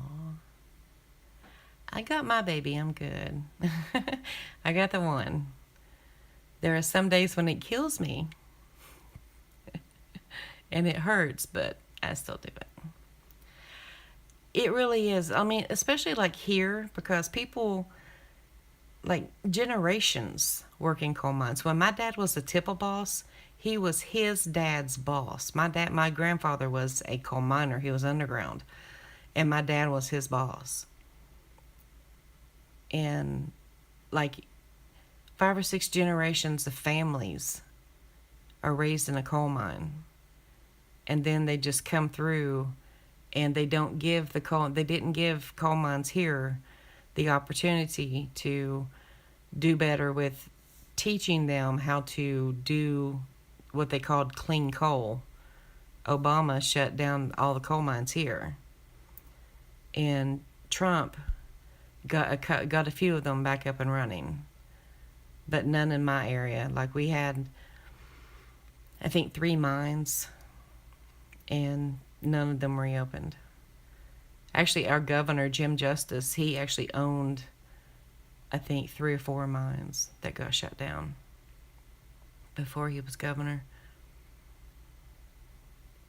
I got my baby. I'm good. I got the one. There are some days when it kills me. And it hurts, but I still do it. It really is. I mean, especially like here, because people like generations working coal mines. When my dad was a tipple boss, he was his dad's boss. My grandfather was a coal miner. He was underground, and my dad was his boss. And like 5 or 6 generations of families are raised in a coal mine, and then they just come through, and they didn't give coal mines here the opportunity to do better with teaching them how to do what they called clean coal. Obama shut down all the coal mines here, and Trump got a few of them back up and running, but none in my area. Like we had, I think 3 mines, and none of them reopened. Actually, our governor, Jim Justice, he actually owned, I think, 3 or 4 mines that got shut down before he was governor.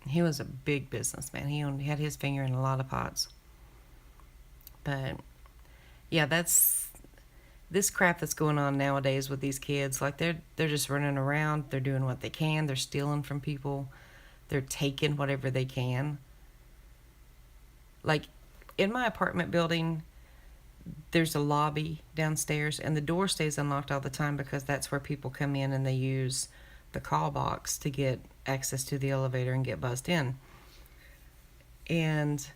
He was a big businessman. He had his finger in a lot of pots. But yeah, that's this crap that's going on nowadays with these kids. Like they're just running around. They're doing what they can. They're stealing from people. They're taking whatever they can. Like in my apartment building, there's a lobby downstairs, and the door stays unlocked all the time because that's where people come in and they use the call box to get access to the elevator and get buzzed in. And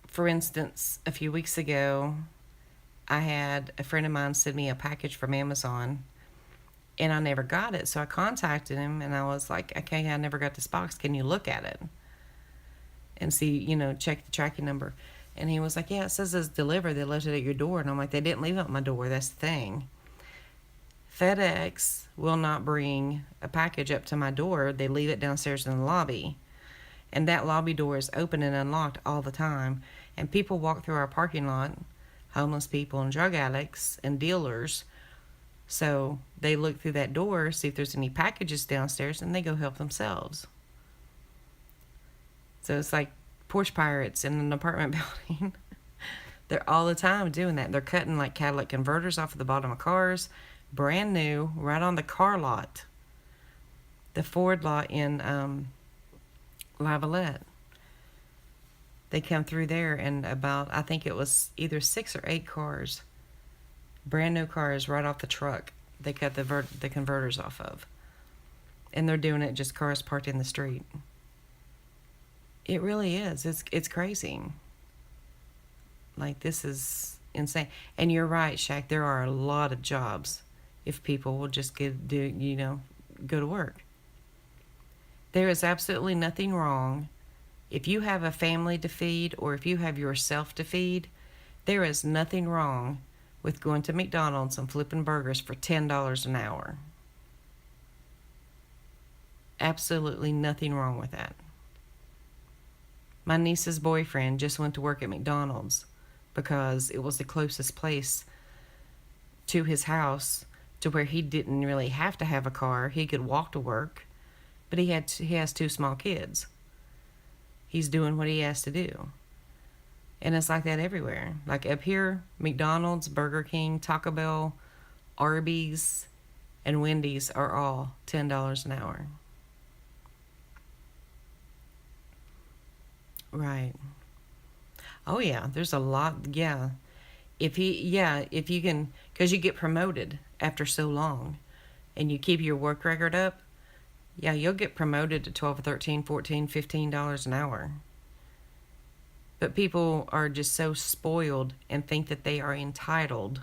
for instance, a few weeks ago, I had a friend of mine send me a package from Amazon, and I never got it. So I contacted him, and I was like, okay, I never got this box. Can you look at it and see, check the tracking number? And he was like, yeah, it says it's delivered. They left it at your door. And I'm like, they didn't leave it at my door. That's the thing. FedEx will not bring a package up to my door. They leave it downstairs in the lobby. And that lobby door is open and unlocked all the time. And people walk through our parking lot, homeless people and drug addicts and dealers. So they look through that door, see if there's any packages downstairs, and they go help themselves. So it's like porch pirates in an apartment building. They're all the time doing that. They're cutting like catalytic converters off of the bottom of cars, brand new, right on the car lot. The Ford lot in Lavalette. They come through there, and I think it was either 6 or 8 cars, brand new cars right off the truck, they cut the converters off of. And they're doing it just cars parked in the street. It really is. It's crazy. Like, this is insane. And you're right, Shaq. There are a lot of jobs if people will just go to work. There is absolutely nothing wrong. If you have a family to feed, or if you have yourself to feed, there is nothing wrong with going to McDonald's and flipping burgers for $10 an hour. Absolutely nothing wrong with that. My niece's boyfriend just went to work at McDonald's because it was the closest place to his house to where he didn't really have to have a car. He could walk to work, but he has 2 small kids. He's doing what he has to do. And it's like that everywhere. Like up here, McDonald's, Burger King, Taco Bell, Arby's, and Wendy's are all $10 an hour. Right. Oh yeah, there's a lot. Yeah. If you can, because you get promoted after so long and you keep your work record up, yeah, you'll get promoted to $12, $13, $14, $15 an hour. But people are just so spoiled and think that they are entitled,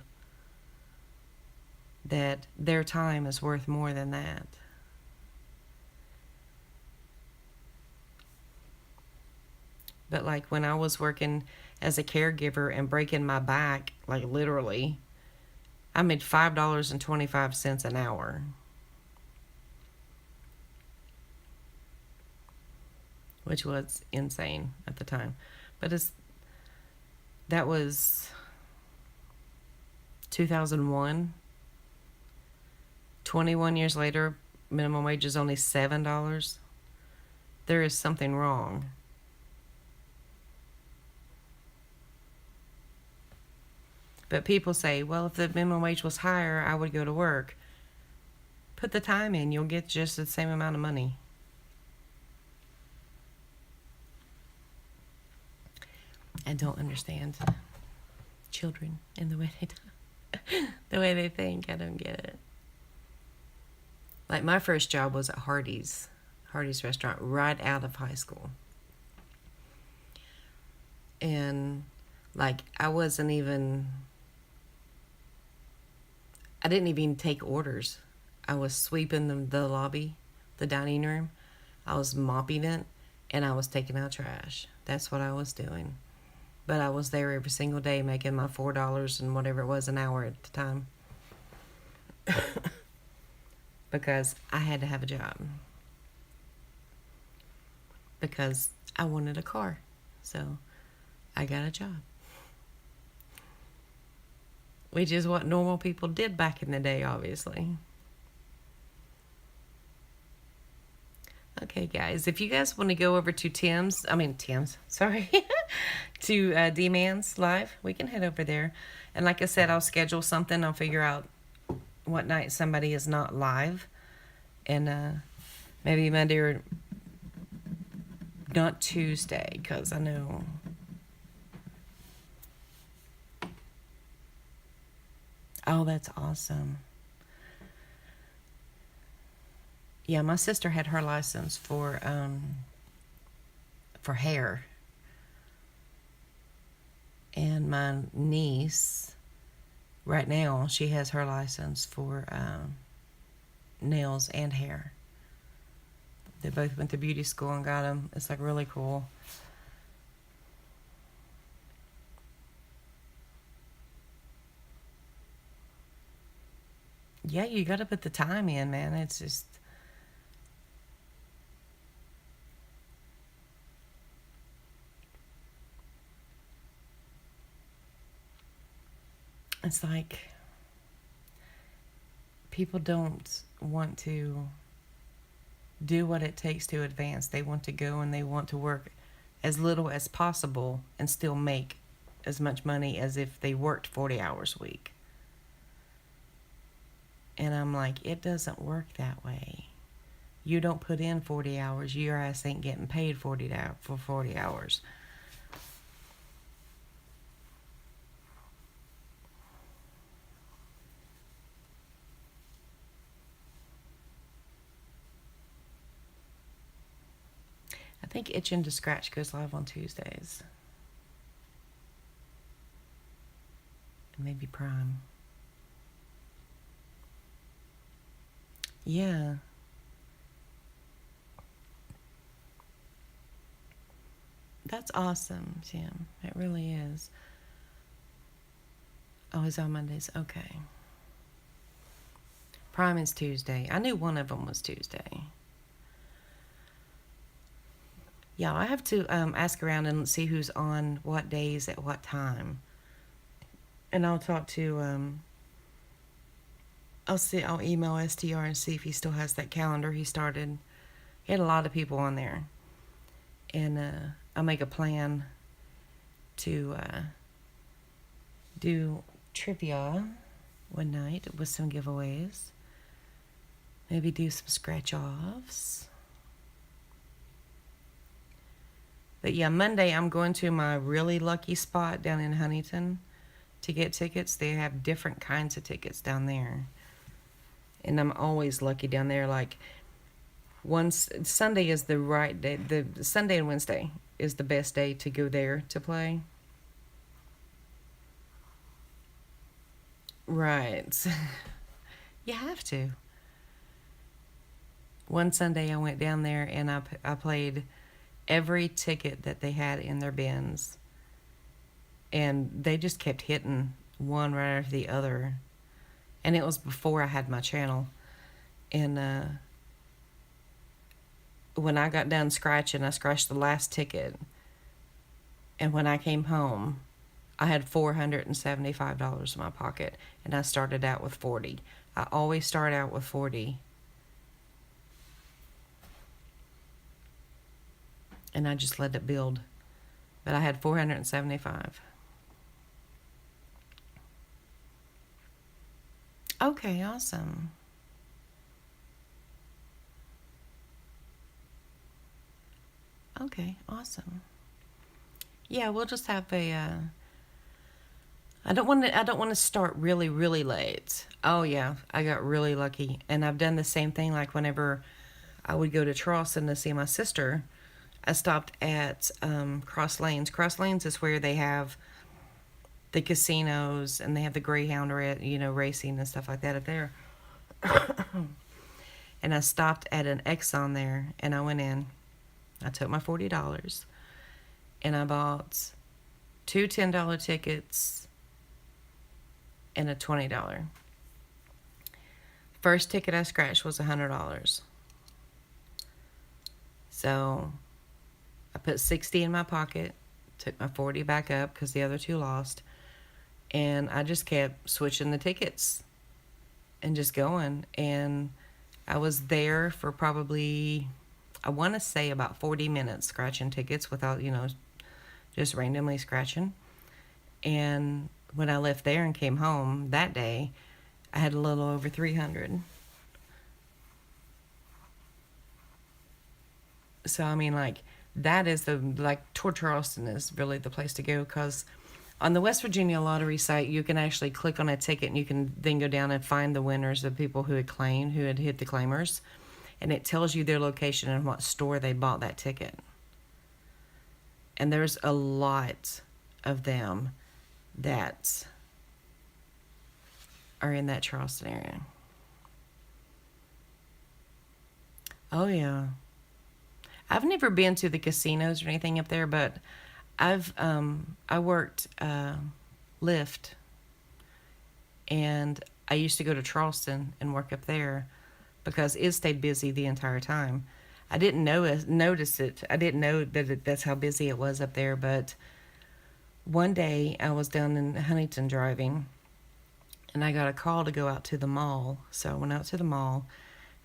that their time is worth more than that. But like when I was working as a caregiver and breaking my back, like literally, I made $5.25 an hour. Which was insane at the time. But that was 2001. 21 years later, minimum wage is only $7. There is something wrong. But people say, well, if the minimum wage was higher, I would go to work. Put the time in, you'll get just the same amount of money. I don't understand children and the way they think. I don't get it. Like my first job was at Hardee's restaurant right out of high school. And like I didn't even take orders. I was sweeping the lobby, the dining room. I was mopping it, and I was taking out trash. That's what I was doing. But I was there every single day making my $4 and whatever it was an hour at the time. Because I had to have a job. Because I wanted a car. So I got a job. Which is what normal people did back in the day, obviously. Okay, guys, if you guys want to go over to to D-Man's Live, we can head over there. And like I said, I'll schedule something. I'll figure out what night somebody is not live. And maybe Monday or not Tuesday, because I know... Oh, that's awesome. Yeah, my sister had her license for hair. And my niece, right now, she has her license for nails and hair. They both went to beauty school and got them. It's like really cool. Yeah, you got to put the time in, man. It's just... It's like people don't want to do what it takes to advance. They want to go and they want to work as little as possible and still make as much money as if they worked 40 hours a week. And I'm like, it doesn't work that way. You don't put in 40 hours, your ass ain't getting paid for 40 hours. I think Itching to Scratch goes live on Tuesdays. Maybe Prime. Yeah. That's awesome, Jim. It really is. Oh, it's on Mondays. Okay. Prime is Tuesday. I knew one of them was Tuesday. Yeah, I have to ask around and see who's on what days at what time. And I'll talk to, I'll email STR and see if he still has that calendar he started. He had a lot of people on there. And I'll make a plan to do trivia one night with some giveaways. Maybe do some scratch-offs. But yeah, Monday I'm going to my really lucky spot down in Huntington to get tickets. They have different kinds of tickets down there. And I'm always lucky down there. Like, Sunday is the right day. The Sunday and Wednesday is the best day to go there to play. Right. You have to. One Sunday I went down there and I played every ticket that they had in their bins. And they just kept hitting one right after the other. And it was before I had my channel. And when I got done scratching, I scratched the last ticket. And when I came home, I had $475 in my pocket. And I started out with 40. I always start out with 40. And I just let it build. But I had 475. Okay, awesome. Okay, awesome. Yeah, we'll just have a. I don't want to. I don't want to start really, really late. Oh yeah, I got really lucky, and I've done the same thing. Like whenever I would go to Charleston to see my sister, I stopped at Cross Lanes. Cross Lanes is where they have the casinos and they have the Greyhound, racing and stuff like that up there. And I stopped at an Exxon there, and I went in. I took my $40, and I bought two $10 tickets and a $20. First ticket I scratched was $100. So I put 60 in my pocket, took my 40 back up because the other two lost, and I just kept switching the tickets and just going. And I was there for probably, I want to say about 40 minutes scratching tickets without, just randomly scratching. And when I left there and came home that day, I had a little over 300. So, I mean, like, that is toward Charleston is really the place to go, because on the West Virginia lottery site, you can actually click on a ticket and you can then go down and find the winners, the people who had hit the claimers. And it tells you their location and what store they bought that ticket. And there's a lot of them that are in that Charleston area. Oh, yeah. I've never been to the casinos or anything up there, but I worked Lyft, and I used to go to Charleston and work up there because it stayed busy the entire time. I didn't notice it. I didn't know that's how busy it was up there, but one day I was down in Huntington driving, and I got a call to go out to the mall. So I went out to the mall,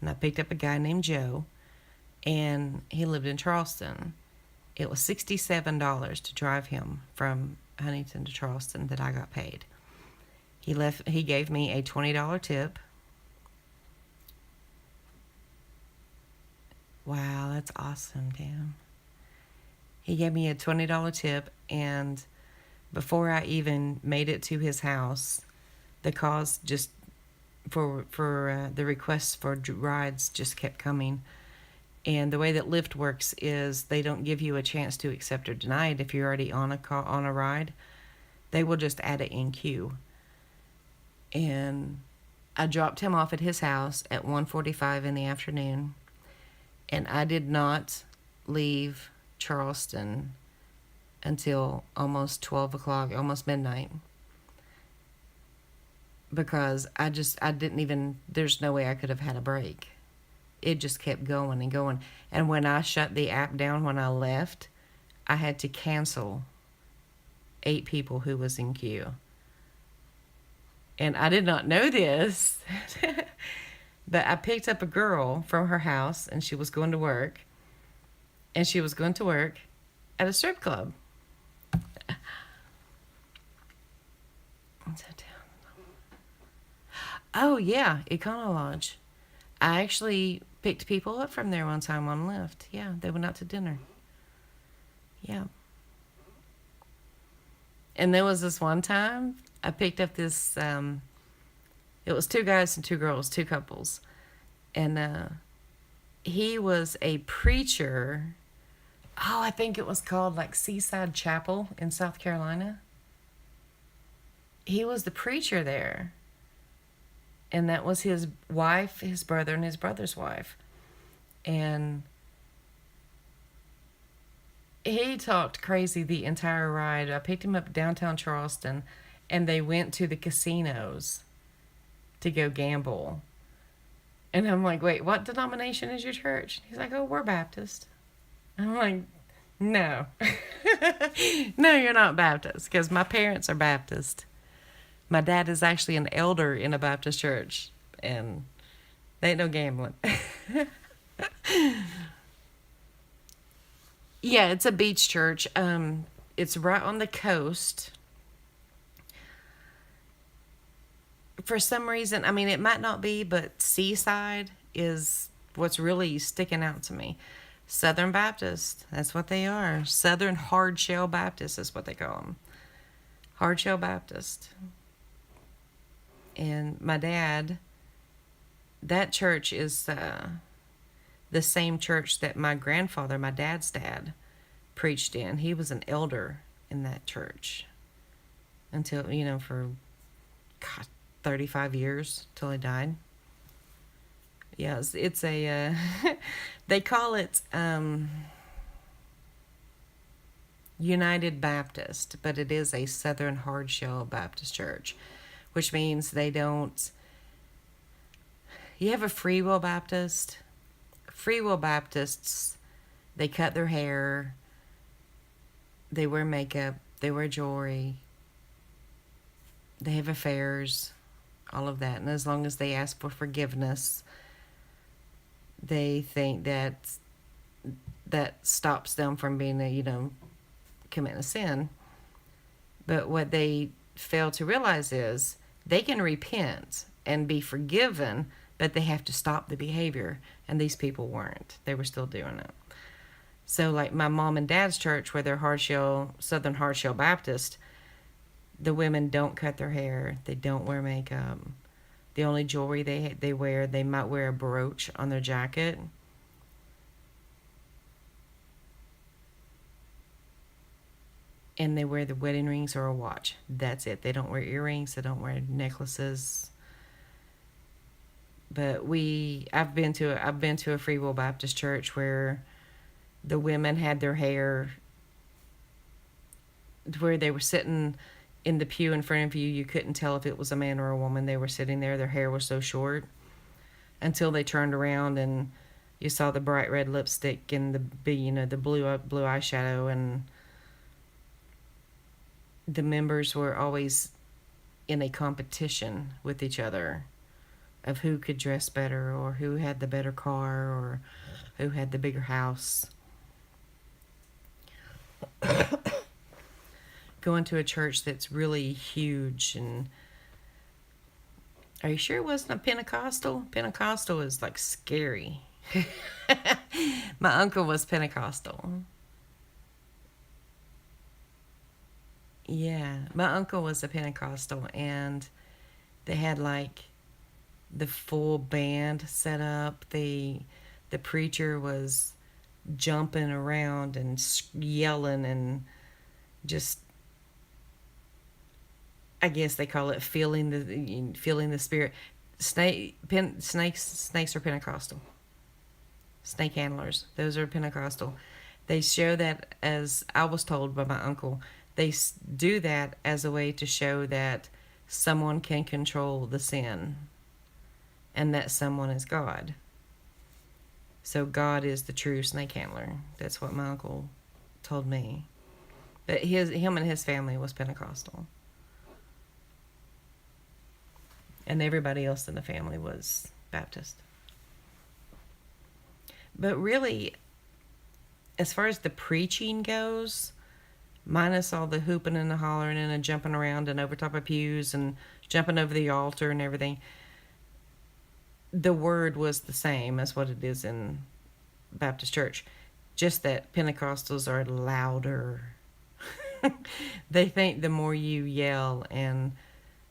and I picked up a guy named Joe, and he lived in Charleston. It was $67 to drive him from Huntington to Charleston that I got paid. He gave me a $20 tip. Wow, that's awesome, Dan. He gave me a $20 tip, and before I even made it to his house, the calls just for the requests for rides just kept coming. And the way that Lyft works is they don't give you a chance to accept or deny it if you're already on a ride. They will just add it in queue. And I dropped him off at his house at 1:45 in the afternoon, and I did not leave Charleston until almost 12 o'clock, almost midnight, because I didn't even, there's no way I could have had a break. It just kept going and going. And when I shut the app down when I left, I had to cancel 8 people who was in queue. And I did not know this, but I picked up a girl from her house, and she was going to work. And she was going to work at a strip club. Oh, yeah, Econo Lodge. I actually picked people up from there one time on Lyft. Yeah, they went out to dinner. Yeah. And there was this one time I picked up this, it was 2 guys and 2 girls, 2 couples. And he was a preacher. Oh, I think it was called like Seaside Chapel in South Carolina. He was the preacher there. And that was his wife, his brother, and his brother's wife. And he talked crazy the entire ride. I picked him up downtown Charleston, and they went to the casinos to go gamble. And I'm like, wait, what denomination is your church? He's like, oh, we're Baptist. I'm like, no. No, you're not Baptist, because my parents are Baptist. My dad is actually an elder in a Baptist church, and they ain't no gambling. Yeah, it's a beach church. It's right on the coast. for some reason, I mean, it might not be, but Seaside is what's really sticking out to me. Southern Baptist, that's what they are. Southern Hard Shell Baptist is what they call them. Hard Shell Baptist. And my dad, that church is the same church that my grandfather, my dad's dad, preached in. He was an elder in that church until, for God, 35 years till he died. Yes, it's a, they call it United Baptist, but it is a Southern Hard Shell Baptist church, which means they don't, you have a Free Will Baptist. Free Will Baptists, they cut their hair, they wear makeup, they wear jewelry, they have affairs, all of that. And as long as they ask for forgiveness, they think that stops them from being committing a sin. But what they fail to realize is they can repent and be forgiven, but they have to stop the behavior. And these people weren't. They were still doing it. So like my mom and dad's church, where they're Southern Hard Shell Baptist, the women don't cut their hair. They don't wear makeup. The only jewelry they wear, they might wear a brooch on their jacket. And they wear the wedding rings or a watch. That's it. They don't wear earrings. They don't wear necklaces. But I've been to a Free Will Baptist church where the women had their hair, where they were sitting in the pew in front of you. You couldn't tell if it was a man or a woman. They were sitting there. Their hair was so short until they turned around and you saw the bright red lipstick and the blue eyeshadow, and the members were always in a competition with each other of who could dress better or who had the better car or who had the bigger house. Going to a church that's really huge, and are you sure it wasn't a Pentecostal? Pentecostal is like scary. My uncle was Pentecostal. Yeah, my uncle was a Pentecostal, and they had like the full band set up. The preacher was jumping around and yelling and just, I guess they call it feeling the spirit. Snakes are Pentecostal. Snake handlers, those are Pentecostal. They show that, as I was told by my uncle, they do that as a way to show that someone can control the sin and that someone is God. So God is the true snake handler. That's what my uncle told me. But him and his family was Pentecostal. And everybody else in the family was Baptist. But really, as far as the preaching goes, minus all the hooping and the hollering and the jumping around and over top of pews and jumping over the altar and everything, the word was the same as what it is in Baptist church. Just that Pentecostals are louder. They think the more you yell and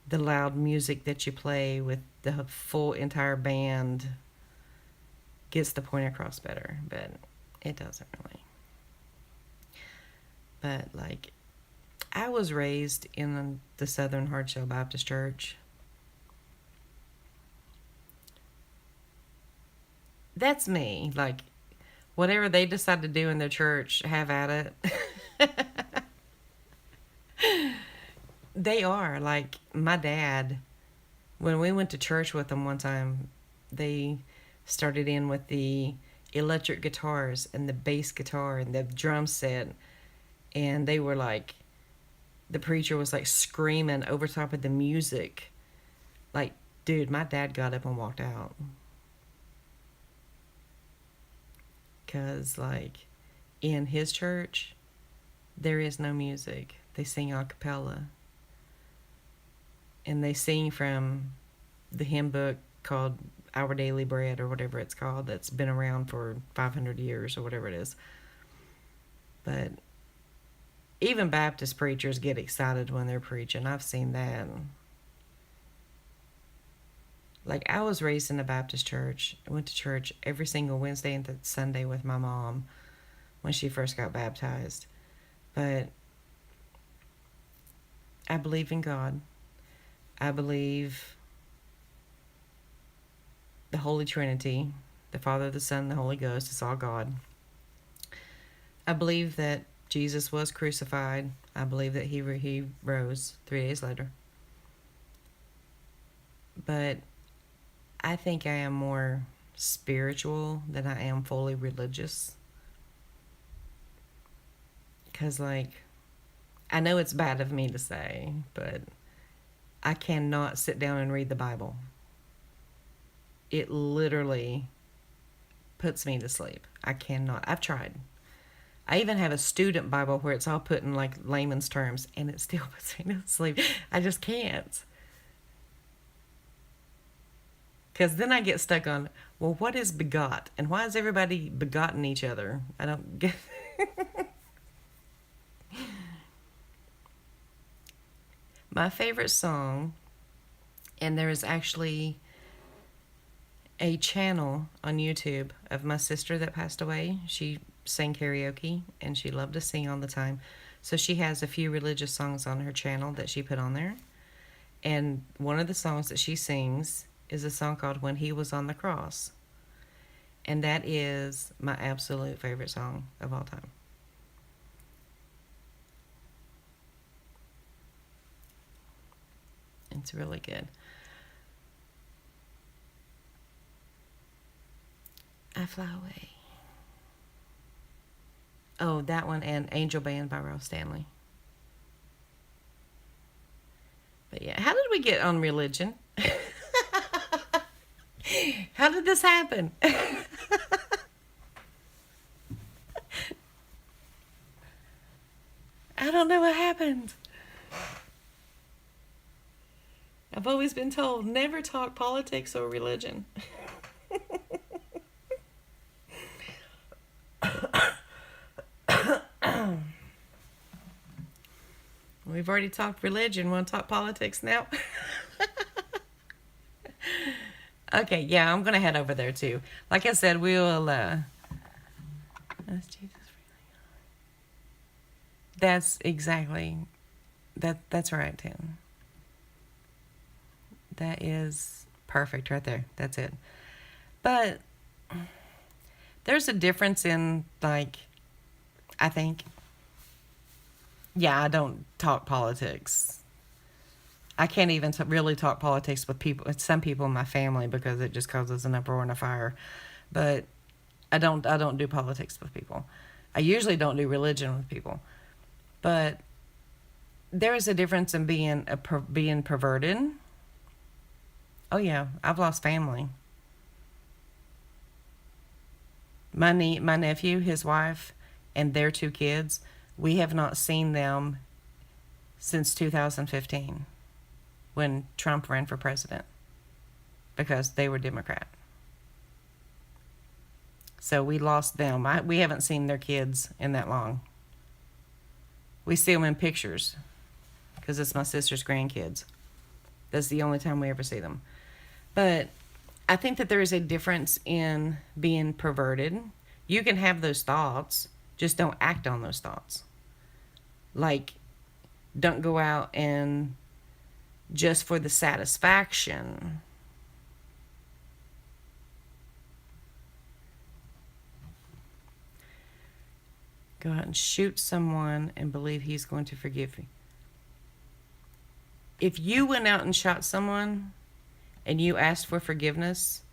the loud music that you play with the full entire band gets the point across better, but it doesn't really. But like, I was raised in the Southern Hard Shell Baptist Church. That's me. Like, whatever they decide to do in their church, have at it. They are. Like, my dad, when we went to church with them one time, they started in with the electric guitars and the bass guitar and the drum set. And they were like, the preacher was like screaming over top of the music. Like, dude, my dad got up and walked out. Because, like, in his church, there is no music. They sing a cappella. And they sing from the hymn book called Our Daily Bread or whatever it's called, that's been around for 500 years or whatever it is. But even Baptist preachers get excited when they're preaching. I've seen that. Like, I was raised in a Baptist church. I went to church every single Wednesday and Sunday with my mom when she first got baptized. But I believe in God. I believe the Holy Trinity, the Father, the Son, the Holy Ghost, is all God. I believe that Jesus was crucified. I believe that he rose 3 days later. But I think I am more spiritual than I am fully religious. Because, like, I know it's bad of me to say, but I cannot sit down and read the Bible. It literally puts me to sleep. I cannot. I've tried. I even have a student Bible where it's all put in, like, layman's terms, and it still puts me to sleep. I just can't. Because then I get stuck on, well, what is begot? And why is everybody begotten each other? I don't get My favorite song, and there is actually a channel on YouTube of my sister that passed away. She sang karaoke, and she loved to sing all the time. So she has a few religious songs on her channel that she put on there. And one of the songs that she sings is a song called When He Was on the Cross. And that is my absolute favorite song of all time. It's really good. I Fly Away. Oh, that one, and Angel Band by Ralph Stanley. But yeah, how did we get on religion? How did this happen? I don't know what happened. I've always been told never talk politics or religion. We've already talked religion. Want to talk politics now? Okay, yeah, I'm going to head over there too. Like I said, we'll... That's exactly... That's right, Tim. That is perfect right there. That's it. But there's a difference in, like, I think... Yeah, I don't talk politics. I can't even really talk politics with some people in my family because it just causes an uproar and a fire. But I don't do politics with people. I usually don't do religion with people. But there is a difference in being perverted. Oh yeah, I've lost family. My nephew, his wife, and their 2 kids, we have not seen them since 2015 when Trump ran for president because they were Democrat. So we lost them. We haven't seen their kids in that long. We see them in pictures because it's my sister's grandkids. That's the only time we ever see them. But I think that there is a difference in being perverted. You can have those thoughts, just don't act on those thoughts. Like, don't go out and just for the satisfaction. Go out and shoot someone and believe he's going to forgive you. If you went out and shot someone and you asked for forgiveness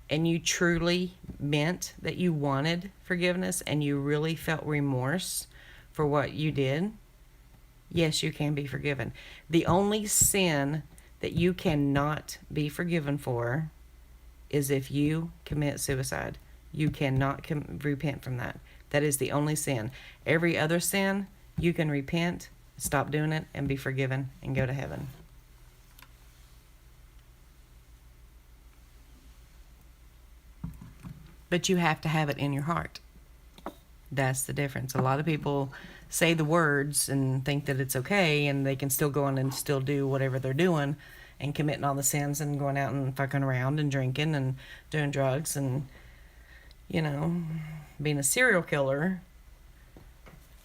and you truly meant that you wanted forgiveness and you really felt remorse for what you did, yes, you can be forgiven. The only sin that you cannot be forgiven for is if you commit suicide. You cannot repent from that. That is the only sin. Every other sin, you can repent, stop doing it, and be forgiven and go to heaven. But you have to have it in your heart. That's the difference. A lot of people say the words and think that it's okay, and they can still go on and still do whatever they're doing and committing all the sins and going out and fucking around and drinking and doing drugs and, you know, being a serial killer.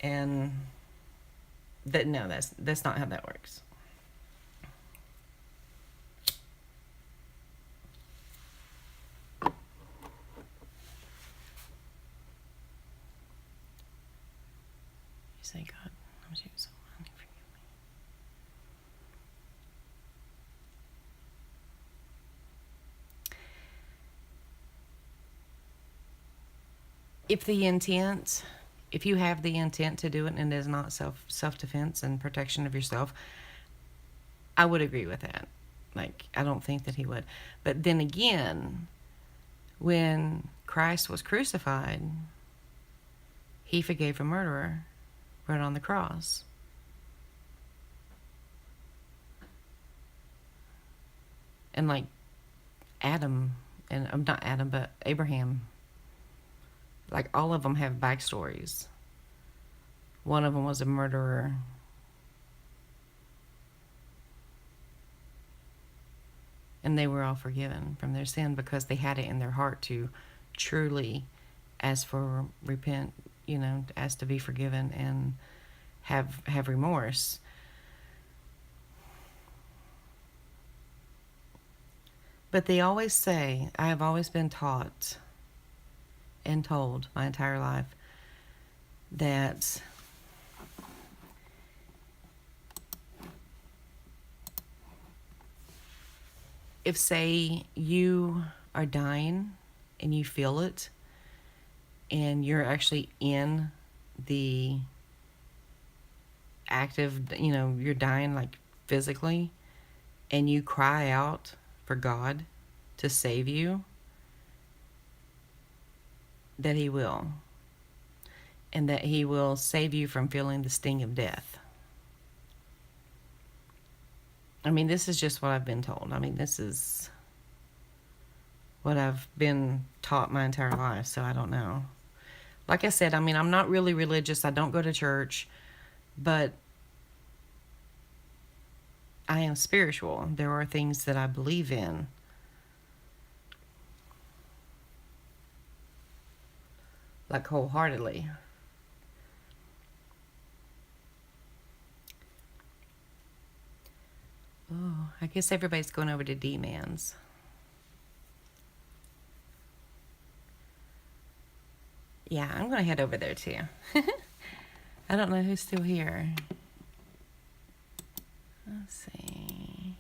And that's not how that works. You say, God, I'm doing so wrong, forgive me. If you have the intent to do it and it is not self-defense and protection of yourself, I would agree with that. Like, I don't think that he would. But then again, when Christ was crucified, he forgave a murderer right on the cross. And like Adam, and not Adam, but Abraham, like all of them have backstories. One of them was a murderer. And they were all forgiven from their sin because they had it in their heart to truly ask for repent, ask to be forgiven and have remorse. But they always say, I have always been taught and told my entire life that if, say, you are dying and you feel it and you're actually in the active, you're dying like physically, and you cry out for God to save you, that he will. And that he will save you from feeling the sting of death. I mean, this is just what I've been told. I mean, this is what I've been taught my entire life, so I don't know. Like I said, I mean, I'm not really religious. I don't go to church, but I am spiritual. There are things that I believe in. Like wholeheartedly. Oh, I guess everybody's going over to D-Man's. Yeah, I'm going to head over there too. I don't know who's still here. Let's see.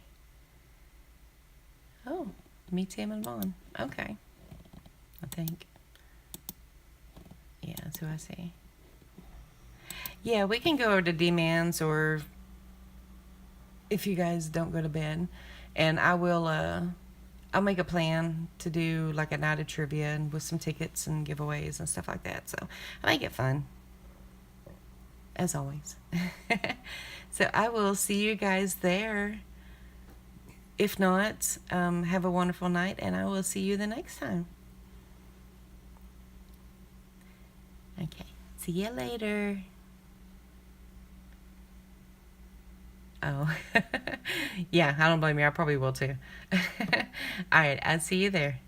Oh, me, Tim, and Vaughn. Okay. I think. Yeah, that's who I see. Yeah, we can go over to D-Man's, or if you guys don't go to bed, and I will, I'll make a plan to do like a night of trivia and with some tickets and giveaways and stuff like that. So I make it fun, as always. So I will see you guys there. If not, have a wonderful night, and I will see you the next time. Okay, see you later. Oh, yeah, I don't blame you. I probably will too. All right, I'll see you there.